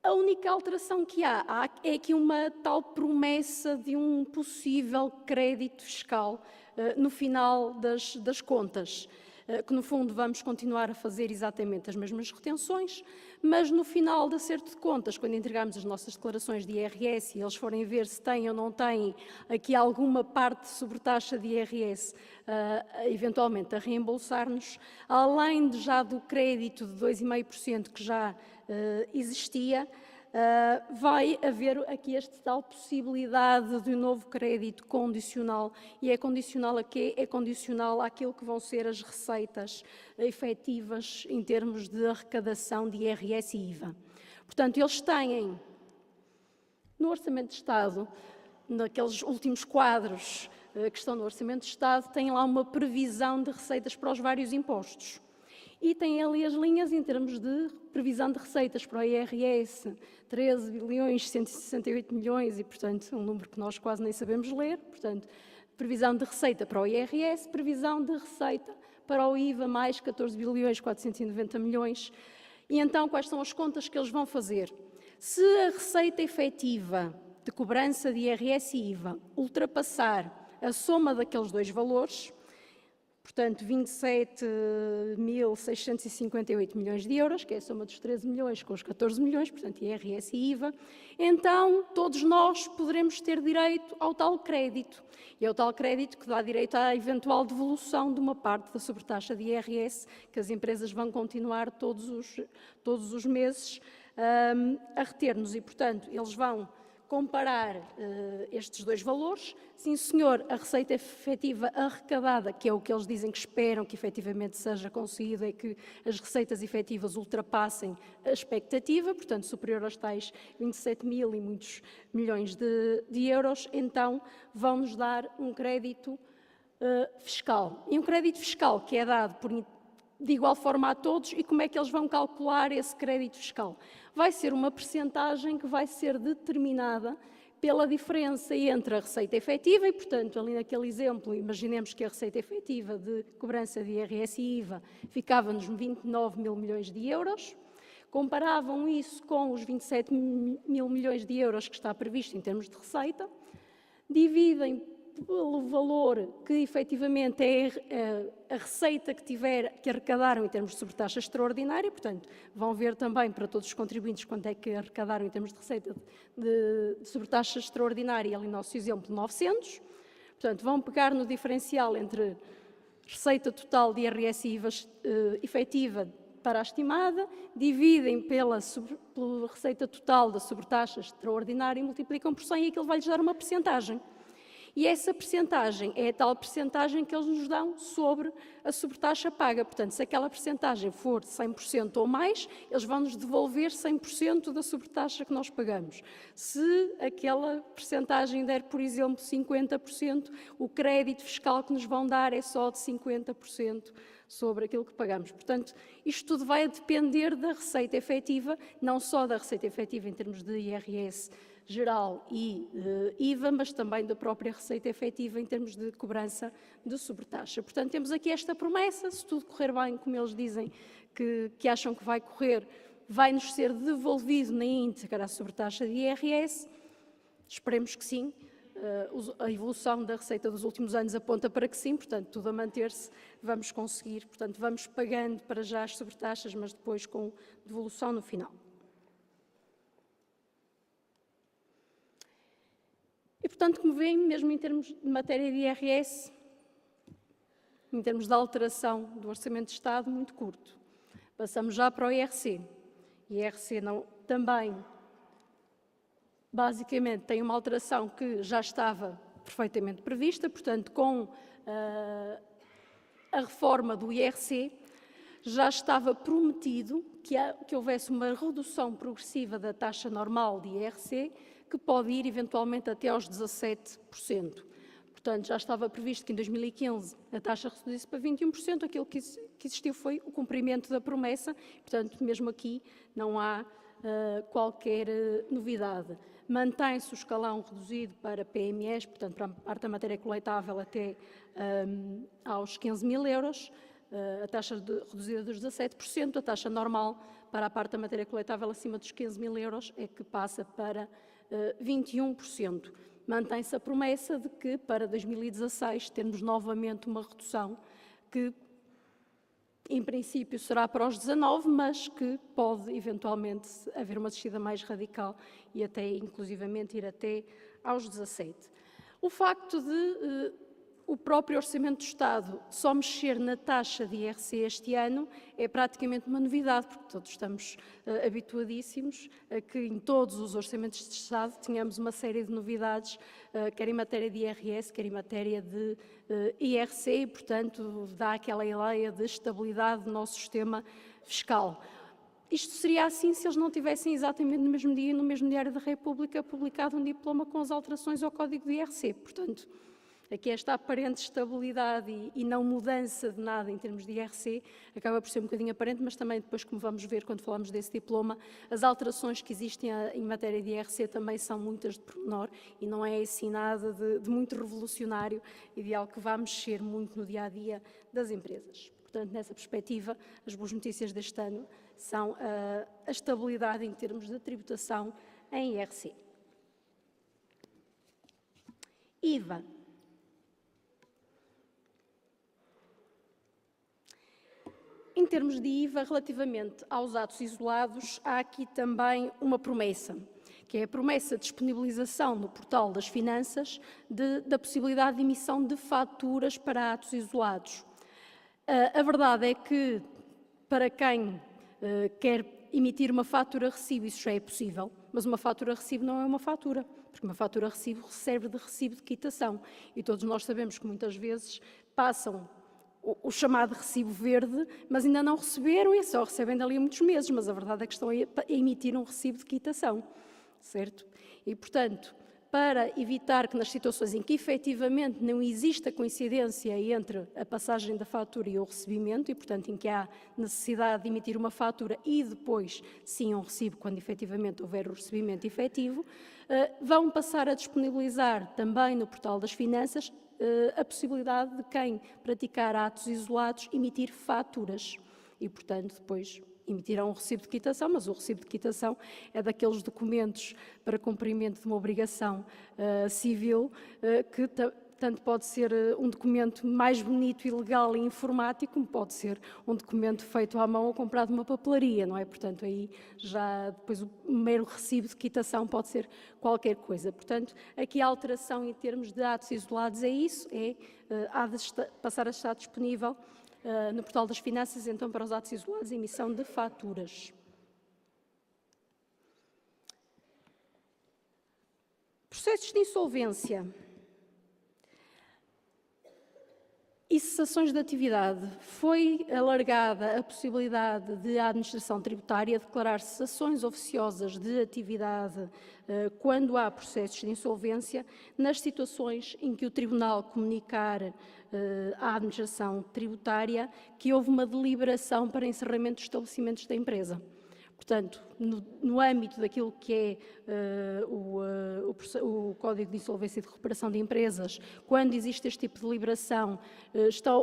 A única alteração que há é aqui uma tal promessa de um possível crédito fiscal no final das contas, que no fundo vamos continuar a fazer exatamente as mesmas retenções, mas no final do acerto de contas, quando entregarmos as nossas declarações de IRS e eles forem ver se têm ou não têm aqui alguma parte de sobretaxa de IRS, eventualmente a reembolsar-nos, além já do crédito de 2,5% que já existia, vai haver aqui esta tal possibilidade de um novo crédito condicional. E é condicional a quê? É condicional àquilo que vão ser as receitas efetivas em termos de arrecadação de IRS e IVA. Portanto, eles têm, no Orçamento de Estado, naqueles últimos quadros que estão no Orçamento de Estado, têm lá uma previsão de receitas para os vários impostos. E tem ali as linhas em termos de previsão de receitas para o IRS, 13 bilhões 168 milhões e, portanto, um número que nós quase nem sabemos ler. Portanto, previsão de receita para o IRS, previsão de receita para o IVA, mais 14 bilhões 490 milhões. E então, quais são as contas que eles vão fazer? Se a receita efetiva de cobrança de IRS e IVA ultrapassar a soma daqueles dois valores, portanto, 27.658 milhões de euros, que é a soma dos 13 milhões com os 14 milhões, portanto, IRS e IVA, então todos nós poderemos ter direito ao tal crédito. E é o tal crédito que dá direito à eventual devolução de uma parte da sobretaxa de IRS, que as empresas vão continuar todos os meses a reter-nos. E, portanto, eles vão comparar estes dois valores. Sim, senhor, a receita efetiva arrecadada, que é o que eles dizem que esperam que efetivamente seja conseguido, é que as receitas efetivas ultrapassem a expectativa, portanto, superior aos tais 27 mil e muitos milhões de euros, então vão-nos dar um crédito fiscal. E um crédito fiscal que é dado de igual forma a todos, e como é que eles vão calcular esse crédito fiscal? Vai ser uma percentagem que vai ser determinada pela diferença entre a receita efetiva e, portanto, ali naquele exemplo, imaginemos que a receita efetiva de cobrança de IRS e IVA ficava nos 29 mil milhões de euros, comparavam isso com os 27 mil milhões de euros que está previsto em termos de receita, dividem pelo valor que efetivamente é a receita que arrecadaram em termos de sobretaxa extraordinária, portanto, vão ver também para todos os contribuintes quanto é que arrecadaram em termos de receita de sobretaxa extraordinária, ali no nosso exemplo 900, portanto, vão pegar no diferencial entre receita total de IRS e IVA efetiva para a estimada, dividem pela receita total da sobretaxa extraordinária e multiplicam por 100 e aquilo vai-lhes dar uma percentagem. E essa percentagem é a tal percentagem que eles nos dão sobre a sobretaxa paga. Portanto, se aquela percentagem for 100% ou mais, eles vão nos devolver 100% da sobretaxa que nós pagamos. Se aquela percentagem der, por exemplo, 50%, o crédito fiscal que nos vão dar é só de 50% sobre aquilo que pagamos. Portanto, isto tudo vai depender da receita efetiva, não só da receita efetiva em termos de IRS geral e IVA, mas também da própria receita efetiva em termos de cobrança de sobretaxa. Portanto, temos aqui esta promessa, se tudo correr bem, como eles dizem que acham que vai correr, vai-nos ser devolvido na íntegra a sobretaxa de IRS. Esperemos que sim. A evolução da receita dos últimos anos aponta para que sim, portanto, tudo a manter-se, vamos conseguir, portanto, vamos pagando para já as sobretaxas, mas depois com devolução no final. E, portanto, como veem, mesmo em termos de matéria de IRS, em termos de alteração do Orçamento de Estado, muito curto. Passamos já para o IRC. IRC também, basicamente, tem uma alteração que já estava perfeitamente prevista, portanto, com a reforma do IRC, já estava prometido que houvesse uma redução progressiva da taxa normal de IRC, que pode ir eventualmente até aos 17%. Portanto, já estava previsto que em 2015 a taxa reduzisse para 21%, aquilo que existiu foi o cumprimento da promessa, portanto, mesmo aqui não há qualquer novidade. Mantém-se o escalão reduzido para PMEs, portanto, para a parte da matéria coletável até aos 15 mil euros, a taxa reduzida dos 17%, a taxa normal para a parte da matéria coletável acima dos 15 mil euros é que passa para 21%. Mantém-se a promessa de que para 2016 termos novamente uma redução que em princípio será para os 19, mas que pode eventualmente haver uma descida mais radical e até inclusivamente ir até aos 17. O facto de o próprio Orçamento do Estado só mexer na taxa de IRC este ano é praticamente uma novidade, porque todos estamos habituadíssimos a que em todos os Orçamentos de Estado tenhamos uma série de novidades, quer em matéria de IRS, quer em matéria de IRC, e, portanto, dá aquela ideia de estabilidade do nosso sistema fiscal. Isto seria assim se eles não tivessem exatamente no mesmo dia, no mesmo Diário da República, publicado um diploma com as alterações ao Código do IRC. Portanto, aqui esta aparente estabilidade e não mudança de nada em termos de IRC acaba por ser um bocadinho aparente, mas também depois, como vamos ver quando falamos desse diploma, as alterações que existem em matéria de IRC também são muitas de pormenor e não é assim nada de muito revolucionário e de algo que vá mexer muito no dia-a-dia das empresas. Portanto, nessa perspectiva, as boas notícias deste ano são a estabilidade em termos de tributação em IRC. IVA. Em termos de IVA, relativamente aos atos isolados, há aqui também uma promessa, que é a promessa de disponibilização no portal das finanças da possibilidade de emissão de faturas para atos isolados. A verdade é que, para quem quer emitir uma fatura-recibo, isso já é possível, mas uma fatura-recibo não é uma fatura, porque uma fatura-recibo serve de recibo de quitação. E todos nós sabemos que muitas vezes passam o chamado recibo verde, mas ainda não receberam e só recebem dali a muitos meses, mas a verdade é que estão a emitir um recibo de quitação, certo? E, portanto, para evitar que nas situações em que efetivamente não exista coincidência entre a passagem da fatura e o recebimento, e, portanto, em que há necessidade de emitir uma fatura e depois, sim, um recibo, quando efetivamente houver o recebimento efetivo, vão passar a disponibilizar também no portal das finanças a possibilidade de quem praticar atos isolados emitir faturas e, portanto, depois emitirão um recibo de quitação, mas o recibo de quitação é daqueles documentos para cumprimento de uma obrigação civil que tanto pode ser um documento mais bonito e legal e informático, como pode ser um documento feito à mão ou comprado numa papelaria, não é? Portanto, aí já depois o mero recibo de quitação pode ser qualquer coisa. Portanto, aqui a alteração em termos de atos isolados é isso, há de passar a estar disponível no portal das finanças, então, para os atos isolados, a emissão de faturas. Processos de insolvência. e cessações de atividade. Foi alargada a possibilidade de a administração tributária declarar cessações oficiosas de atividade quando há processos de insolvência, nas situações em que o Tribunal comunicar à administração tributária que houve uma deliberação para encerramento dos estabelecimentos da empresa. Portanto, no âmbito daquilo que é o Código de Insolvência e de Recuperação de Empresas, quando existe este tipo de deliberação,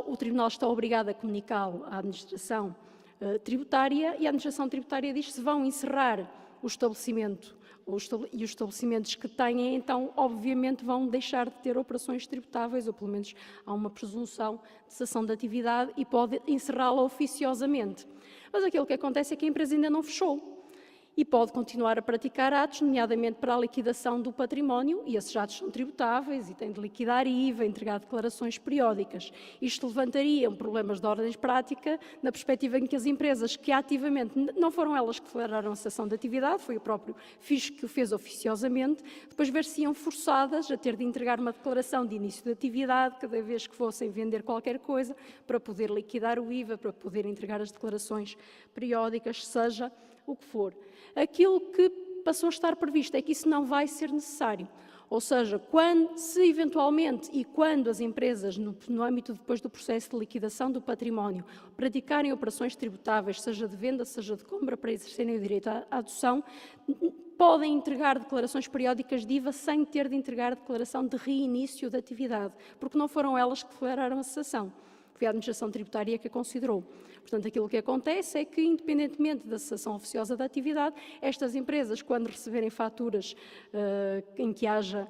o Tribunal está obrigado a comunicá-lo à administração tributária e a administração tributária diz que se vão encerrar o estabelecimento e os estabelecimentos que têm, então, obviamente, vão deixar de ter operações tributáveis, ou pelo menos há uma presunção de cessação de atividade e pode encerrá-la oficiosamente. Mas aquilo que acontece é que a empresa ainda não fechou e pode continuar a praticar atos, nomeadamente para a liquidação do património, e esses atos são tributáveis e tem de liquidar IVA, entregar declarações periódicas. Isto levantaria problemas de ordem prática, na perspectiva em que as empresas que ativamente, não foram elas que declararam a cessação de atividade, foi o próprio fisco que o fez oficiosamente, depois ver-se-iam forçadas a ter de entregar uma declaração de início de atividade cada vez que fossem vender qualquer coisa, para poder liquidar o IVA, para poder entregar as declarações periódicas, seja o que for. Aquilo que passou a estar previsto é que isso não vai ser necessário. Ou seja, se eventualmente e quando as empresas, no âmbito depois do processo de liquidação do património, praticarem operações tributáveis, seja de venda, seja de compra, para exercerem o direito à adoção, podem entregar declarações periódicas de IVA sem ter de entregar declaração de reinício da atividade, porque não foram elas que declararam a cessação. Foi a administração tributária que a considerou. Portanto, aquilo que acontece é que, independentemente da cessação oficiosa da atividade, estas empresas, quando receberem faturas em que haja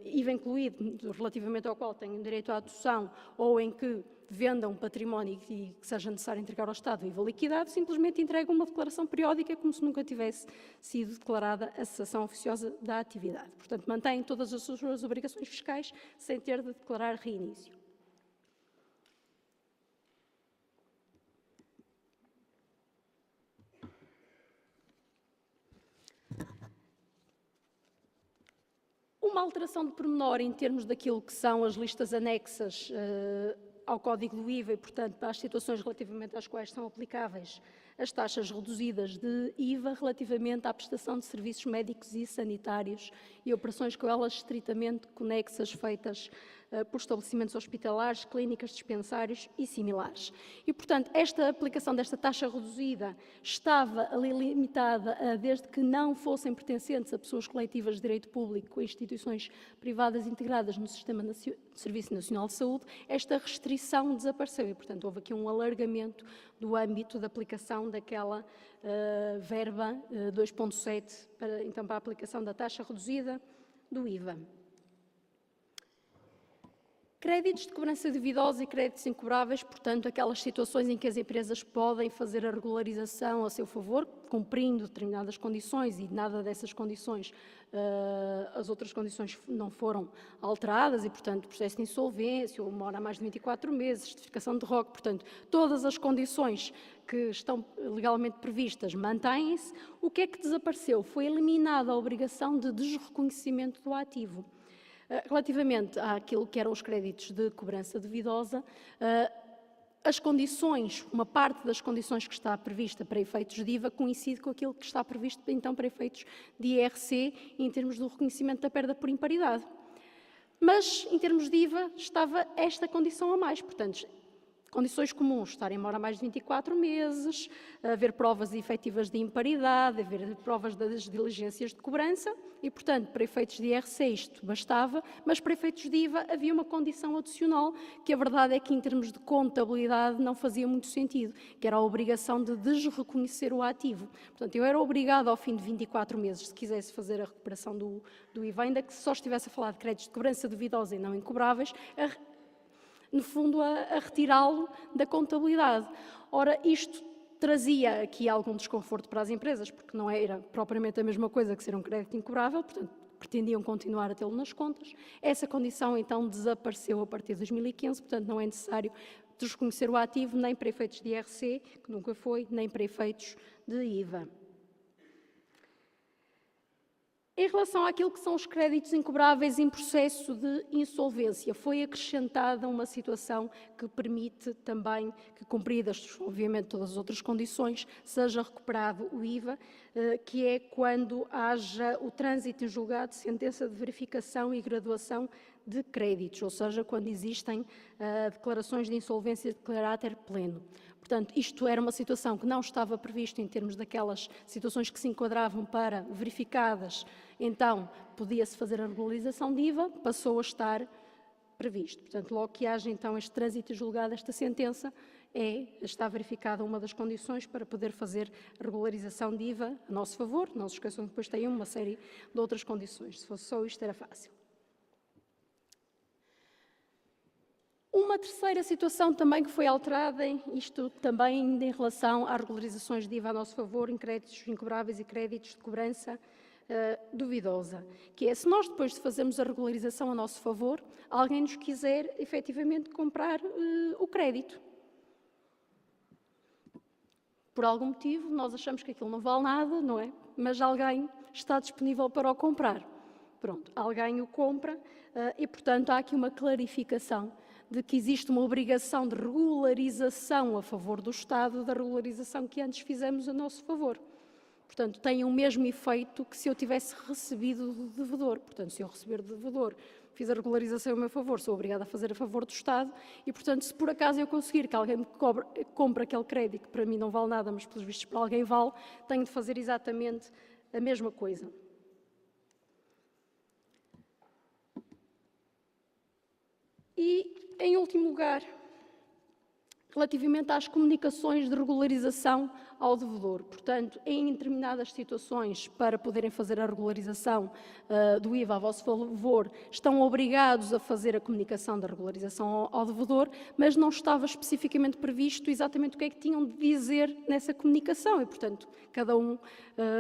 IVA incluído, relativamente ao qual tenham direito à adoção, ou em que vendam património e que seja necessário entregar ao Estado IVA liquidado, simplesmente entregam uma declaração periódica como se nunca tivesse sido declarada a cessação oficiosa da atividade. Portanto, mantêm todas as suas obrigações fiscais sem ter de declarar reinício. Uma alteração de pormenor em termos daquilo que são as listas anexas ao Código do IVA e, portanto, para as situações relativamente às quais são aplicáveis as taxas reduzidas de IVA relativamente à prestação de serviços médicos e sanitários e operações com elas estritamente conexas feitas por estabelecimentos hospitalares, clínicas, dispensários e similares. E, portanto, esta aplicação desta taxa reduzida estava ali limitada a, desde que não fossem pertencentes a pessoas coletivas de direito público ou instituições privadas integradas no Sistema de Serviço Nacional de Saúde, esta restrição desapareceu e, portanto, houve aqui um alargamento do âmbito da aplicação daquela verba 2.7 para a aplicação da taxa reduzida do IVA. Créditos de cobrança duvidosa e créditos incobráveis, portanto, aquelas situações em que as empresas podem fazer a regularização a seu favor, cumprindo determinadas condições e nada dessas condições, as outras condições não foram alteradas e, portanto, processo de insolvência, ou demora mais de 24 meses, certificação de ROC, portanto, todas as condições que estão legalmente previstas mantêm-se. O que é que desapareceu? Foi eliminada a obrigação de desreconhecimento do ativo. Relativamente àquilo que eram os créditos de cobrança duvidosa, as condições, uma parte das condições que está prevista para efeitos de IVA coincide com aquilo que está previsto então para efeitos de IRC em termos do reconhecimento da perda por imparidade. Mas, em termos de IVA, estava esta condição a mais, portanto, condições comuns, estar em mora mais de 24 meses, haver provas efetivas de imparidade, haver provas das diligências de cobrança e, portanto, para efeitos de IRC isto bastava, mas para efeitos de IVA havia uma condição adicional que a verdade é que em termos de contabilidade não fazia muito sentido, que era a obrigação de desreconhecer o ativo. Portanto, eu era obrigado ao fim de 24 meses, se quisesse fazer a recuperação do IVA, ainda que só estivesse a falar de créditos de cobrança duvidosa e não incobráveis, no fundo, a retirá-lo da contabilidade. Ora, isto trazia aqui algum desconforto para as empresas, porque não era propriamente a mesma coisa que ser um crédito incobrável, portanto, pretendiam continuar a tê-lo nas contas. Essa condição, então, desapareceu a partir de 2015, portanto, não é necessário desreconhecer o ativo nem para efeitos de IRC, que nunca foi, nem para efeitos de IVA. Em relação àquilo que são os créditos incobráveis em processo de insolvência, foi acrescentada uma situação que permite também que, cumpridas, obviamente, todas as outras condições, seja recuperado o IVA, que é quando haja o trânsito em julgado de sentença de verificação e graduação de créditos, ou seja, quando existem declarações de insolvência de caráter pleno. Portanto, isto era uma situação que não estava prevista em termos daquelas situações que se enquadravam para verificadas, então podia-se fazer a regularização de IVA, passou a estar previsto. Portanto, logo que haja então este trânsito julgado, esta sentença, está verificada uma das condições para poder fazer a regularização de IVA a nosso favor. Não se esqueçam, depois tem uma série de outras condições. Se fosse só isto, era fácil. Uma terceira situação também que foi alterada, isto também ainda em relação às regularizações de IVA a nosso favor, em créditos incobráveis e créditos de cobrança duvidosa, que é, se nós depois de fazermos a regularização a nosso favor, alguém nos quiser efetivamente comprar o crédito. Por algum motivo, nós achamos que aquilo não vale nada, não é? Mas alguém está disponível para o comprar. Pronto, alguém o compra e, portanto, há aqui uma clarificação de que existe uma obrigação de regularização a favor do Estado da regularização que antes fizemos a nosso favor. Portanto, tem o mesmo efeito que se eu tivesse recebido do devedor. Portanto, se eu receber do devedor, fiz a regularização a meu favor, sou obrigada a fazer a favor do Estado e, portanto, se por acaso eu conseguir que alguém me compre aquele crédito, que para mim não vale nada, mas pelos vistos para alguém vale, tenho de fazer exatamente a mesma coisa. E, em último lugar, relativamente às comunicações de regularização ao devedor. Portanto, em determinadas situações, para poderem fazer a regularização do IVA a vosso favor, estão obrigados a fazer a comunicação da regularização ao devedor, mas não estava especificamente previsto exatamente o que é que tinham de dizer nessa comunicação e, portanto, cada um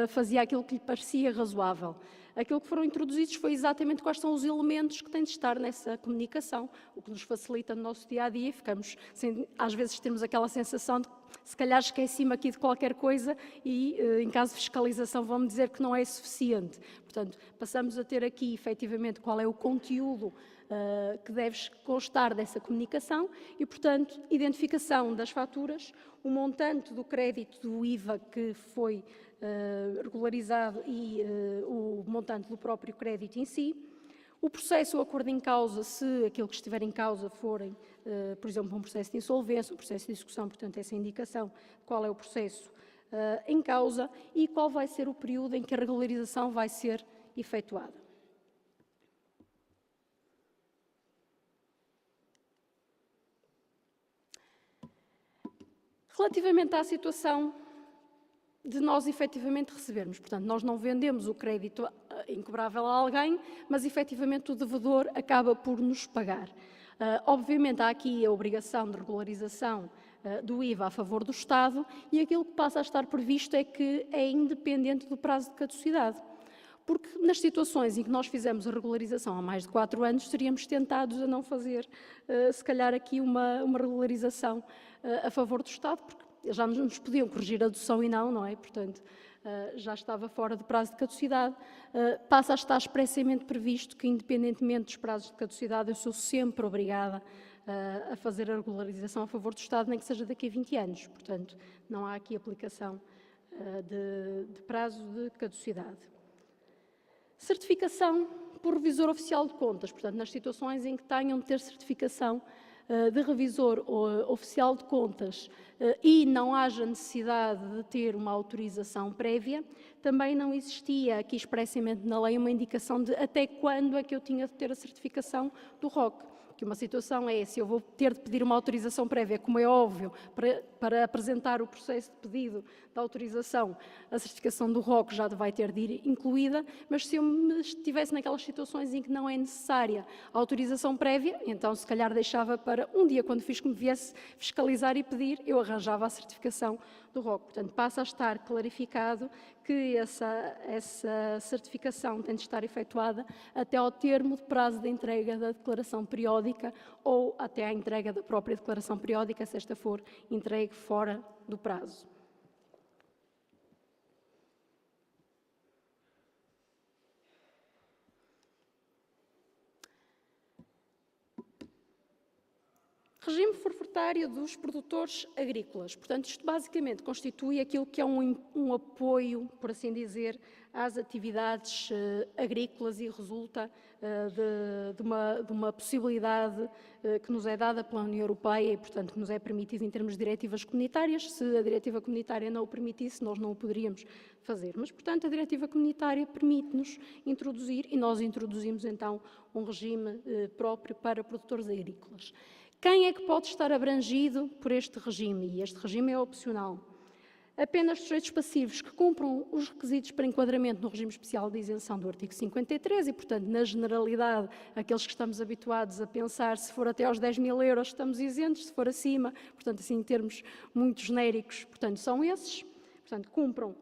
fazia aquilo que lhe parecia razoável. Aquilo que foram introduzidos foi exatamente quais são os elementos que têm de estar nessa comunicação, o que nos facilita no nosso dia-a-dia. Ficamos, às vezes temos aquela sensação de que se calhar esqueci-me aqui de qualquer coisa e, em caso de fiscalização, vão-me dizer que não é suficiente. Portanto, passamos a ter aqui, efetivamente, qual é o conteúdo que deve constar dessa comunicação e, portanto, identificação das faturas, o montante do crédito do IVA que foi regularizado e o montante do próprio crédito em si, o processo, o acordo em causa, se aquilo que estiver em causa forem, por exemplo, um processo de insolvência, um processo de execução, portanto, essa indicação de qual é o processo em causa e qual vai ser o período em que a regularização vai ser efetuada. Relativamente à situação de nós efetivamente recebermos, portanto, nós não vendemos o crédito incobrável a alguém, mas efetivamente o devedor acaba por nos pagar. Obviamente há aqui a obrigação de regularização do IVA a favor do Estado e aquilo que passa a estar previsto é que é independente do prazo de caducidade. Porque nas situações em que nós fizemos a regularização há mais de 4 anos, seríamos tentados a não fazer, se calhar, aqui uma regularização a favor do Estado, porque já nos podiam corrigir a dedução e não é? Portanto, já estava fora do prazo de caducidade. Passa a estar expressamente previsto que, independentemente dos prazos de caducidade, eu sou sempre obrigada a fazer a regularização a favor do Estado, nem que seja daqui a 20 anos. Portanto, não há aqui aplicação de prazo de caducidade. Certificação por revisor oficial de contas, portanto, nas situações em que tenham de ter certificação de revisor oficial de contas e não haja necessidade de ter uma autorização prévia, também não existia aqui expressamente na lei uma indicação de até quando é que eu tinha de ter a certificação do ROC. Que uma situação é, se eu vou ter de pedir uma autorização prévia, como é óbvio, para apresentar o processo de pedido da autorização, a certificação do ROC já vai ter de ir incluída, mas se eu estivesse naquelas situações em que não é necessária a autorização prévia, então se calhar deixava para um dia, quando me viesse fiscalizar e pedir, eu arranjava a certificação do ROC. Portanto, passa a estar clarificado que essa certificação tem de estar efetuada até ao termo de prazo de entrega da declaração periódica ou até à entrega da própria declaração periódica, se esta for entregue fora do prazo. Regime forfetário dos produtores agrícolas. Portanto, isto basicamente constitui aquilo que é um apoio, por assim dizer, às atividades agrícolas e resulta de uma possibilidade que nos é dada pela União Europeia e, portanto, que nos é permitido em termos de diretivas comunitárias. Se a diretiva comunitária não o permitisse, nós não o poderíamos fazer. Mas, portanto, a diretiva comunitária permite-nos introduzir, e nós introduzimos então um regime próprio para produtores agrícolas. Quem é que pode estar abrangido por este regime? E este regime é opcional. Apenas sujeitos passivos que cumpram os requisitos para enquadramento no regime especial de isenção do artigo 53 e, portanto, na generalidade, aqueles que estamos habituados a pensar, se for até aos 10.000 euros estamos isentos, se for acima, portanto, assim, em termos muito genéricos, portanto, são esses. Portanto, cumpram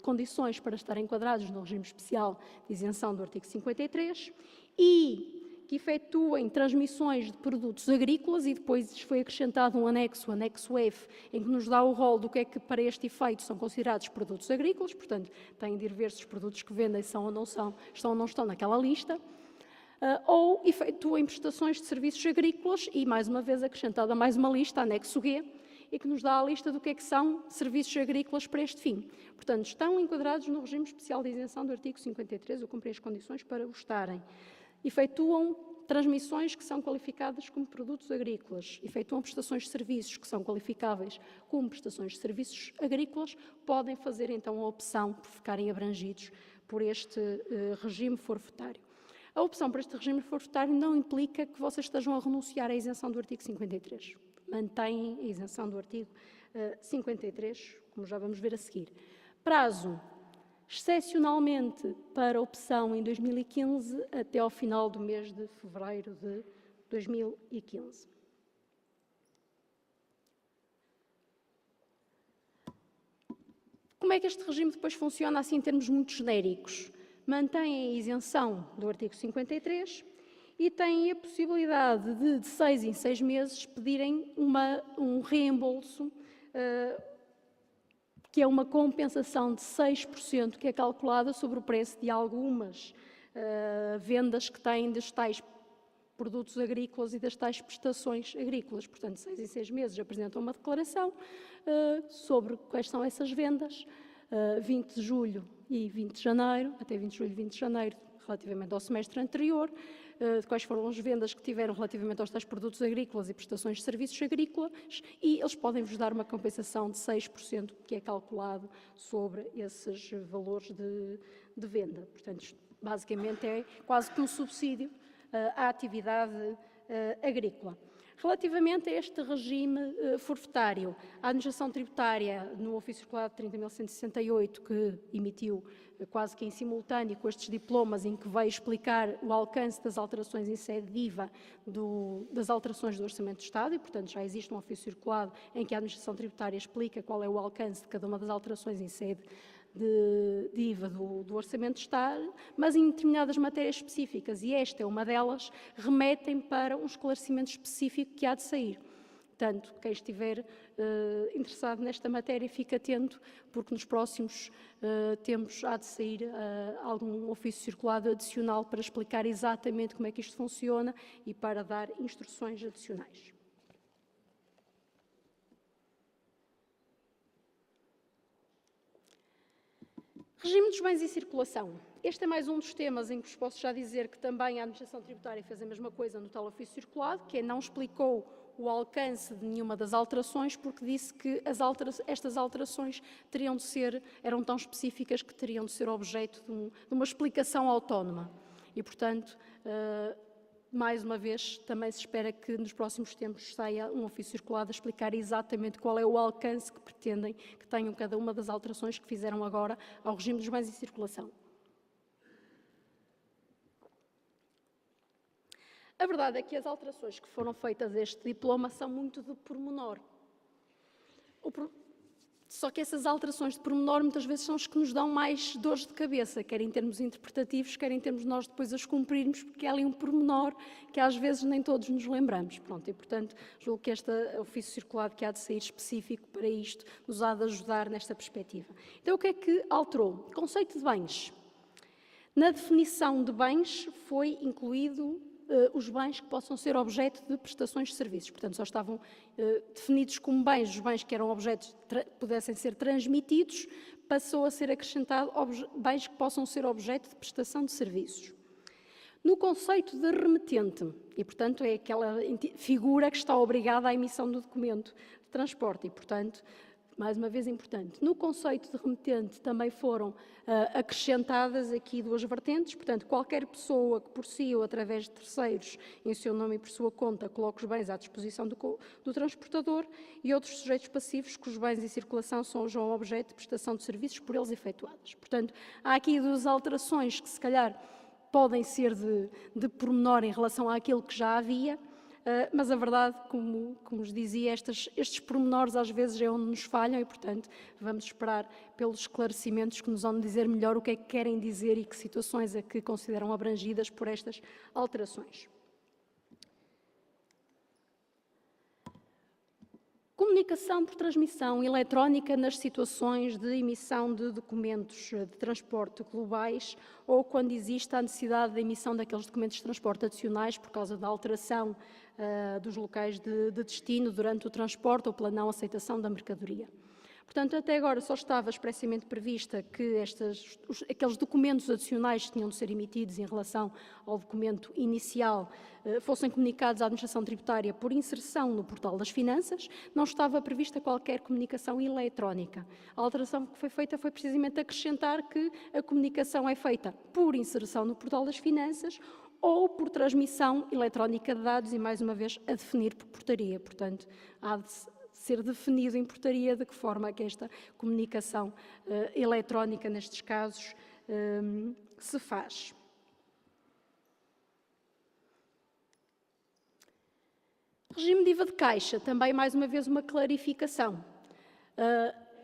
condições para estarem enquadrados no regime especial de isenção do artigo 53 e que efetuem transmissões de produtos agrícolas e depois foi acrescentado um anexo, o anexo F, em que nos dá o rol do que é que para este efeito são considerados produtos agrícolas, portanto, têm de ir ver se os produtos que vendem são ou não estão naquela lista, ou efetuem prestações de serviços agrícolas e, mais uma vez, acrescentada mais uma lista, anexo G, e que nos dá a lista do que é que são serviços agrícolas para este fim. Portanto, estão enquadrados no regime especial de isenção do artigo 53, eu cumpri as condições para o estarem. Efetuam transmissões que são qualificadas como produtos agrícolas, efetuam prestações de serviços que são qualificáveis como prestações de serviços agrícolas, podem fazer então a opção por ficarem abrangidos por este regime forfetário. A opção por este regime forfetário não implica que vocês estejam a renunciar à isenção do artigo 53. Mantêm a isenção do artigo 53, como já vamos ver a seguir. Prazo. Excepcionalmente para a opção em 2015 até ao final do mês de fevereiro de 2015. Como é que este regime depois funciona assim em termos muito genéricos? Mantém a isenção do artigo 53 e têm a possibilidade de 6 em 6 meses pedirem um reembolso que é uma compensação de 6% que é calculada sobre o preço de algumas vendas que têm dos tais produtos agrícolas e das tais prestações agrícolas. Portanto, 6 em 6 meses apresentam uma declaração sobre quais são essas vendas, 20 de julho e 20 de janeiro, até 20 de julho e 20 de janeiro, relativamente ao semestre anterior, de quais foram as vendas que tiveram relativamente aos tais produtos agrícolas e prestações de serviços agrícolas, e eles podem-vos dar uma compensação de 6%, que é calculado sobre esses valores de venda. Portanto, basicamente é quase que um subsídio à atividade agrícola. Relativamente a este regime forfetário, a administração tributária, no ofício circular 30.168, que emitiu quase que em simultâneo com estes diplomas, em que veio explicar o alcance das alterações em sede de IVA das alterações do Orçamento do Estado, e, portanto, já existe um ofício circulado em que a administração tributária explica qual é o alcance de cada uma das alterações em sede de IVA do Orçamento de Estado, mas em determinadas matérias específicas, e esta é uma delas, remetem para um esclarecimento específico que há de sair. Portanto, quem estiver interessado nesta matéria, fique atento, porque nos próximos tempos há de sair algum ofício circulado adicional para explicar exatamente como é que isto funciona e para dar instruções adicionais. Regime dos bens em circulação. Este é mais um dos temas em que vos posso já dizer que também a administração tributária fez a mesma coisa no tal ofício circulado, que é não explicou o alcance de nenhuma das alterações, porque disse que estas alterações eram tão específicas que teriam de ser objeto de uma explicação autónoma. E, portanto, mais uma vez, também se espera que nos próximos tempos saia um ofício circulado a explicar exatamente qual é o alcance que pretendem que tenham cada uma das alterações que fizeram agora ao regime dos bens em circulação. A verdade é que as alterações que foram feitas a este diploma são muito de pormenor. Só que essas alterações de pormenor muitas vezes são as que nos dão mais dores de cabeça, quer em termos interpretativos, quer em termos de nós depois as cumprirmos, porque há ali um pormenor que às vezes nem todos nos lembramos. Pronto, e portanto, julgo que este ofício circulado que há de sair específico para isto nos há de ajudar nesta perspectiva. Então, o que é que alterou? Conceito de bens. Na definição de bens foi incluído os bens que possam ser objeto de prestações de serviços. Portanto, só estavam definidos como bens os bens que eram objetos, pudessem ser transmitidos, passou a ser acrescentado bens que possam ser objeto de prestação de serviços. No conceito de remetente, e portanto é aquela figura que está obrigada à emissão do documento de transporte e, portanto, mais uma vez importante, no conceito de remetente também foram acrescentadas aqui duas vertentes, portanto, qualquer pessoa que por si ou através de terceiros, em seu nome e por sua conta, coloque os bens à disposição do transportador e outros sujeitos passivos cujos bens em circulação sejam objeto de prestação de serviços por eles efetuadas. Portanto, há aqui duas alterações que se calhar podem ser de pormenor em relação àquilo que já havia, mas a verdade, como vos dizia, estes pormenores às vezes é onde nos falham e, portanto, vamos esperar pelos esclarecimentos que nos vão dizer melhor o que é que querem dizer e que situações é que consideram abrangidas por estas alterações. Comunicação por transmissão eletrónica nas situações de emissão de documentos de transporte globais ou quando existe a necessidade da emissão daqueles documentos de transporte adicionais por causa da alteração dos locais de destino durante o transporte ou pela não aceitação da mercadoria. Portanto, até agora só estava expressamente prevista que aqueles documentos adicionais que tinham de ser emitidos em relação ao documento inicial fossem comunicados à Administração Tributária por inserção no Portal das Finanças. Não estava prevista qualquer comunicação eletrónica. A alteração que foi feita foi precisamente acrescentar que a comunicação é feita por inserção no Portal das Finanças ou por transmissão eletrónica de dados e, mais uma vez, a definir por portaria. Portanto, há de ser definido em portaria de que forma é que esta comunicação eletrónica, nestes casos, se faz. Regime de IVA de caixa, também mais uma vez uma clarificação.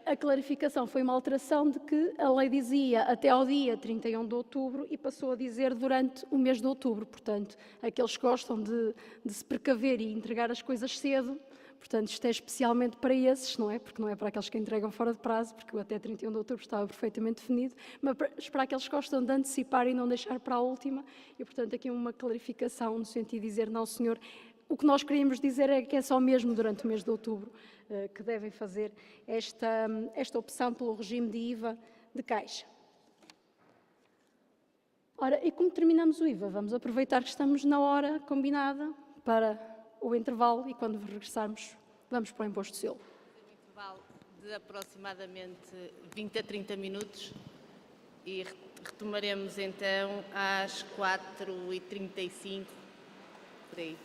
A clarificação foi uma alteração de que a lei dizia até ao dia 31 de outubro e passou a dizer durante o mês de outubro. Portanto, aqueles que gostam de se precaver e entregar as coisas cedo, portanto, isto é especialmente para esses, não é? Porque não é para aqueles que entregam fora de prazo, porque o até 31 de outubro estava perfeitamente definido, mas para aqueles que gostam de antecipar e não deixar para a última. E, portanto, aqui uma clarificação no sentido de dizer, não, senhor, o que nós queríamos dizer é que é só mesmo durante o mês de outubro que devem fazer esta opção pelo regime de IVA de caixa. Ora, e como terminamos o IVA? Vamos aproveitar que estamos na hora combinada para o intervalo e quando regressarmos vamos para o imposto de selo. Um intervalo de aproximadamente 20 a 30 minutos e retomaremos então às 4h35, por aí.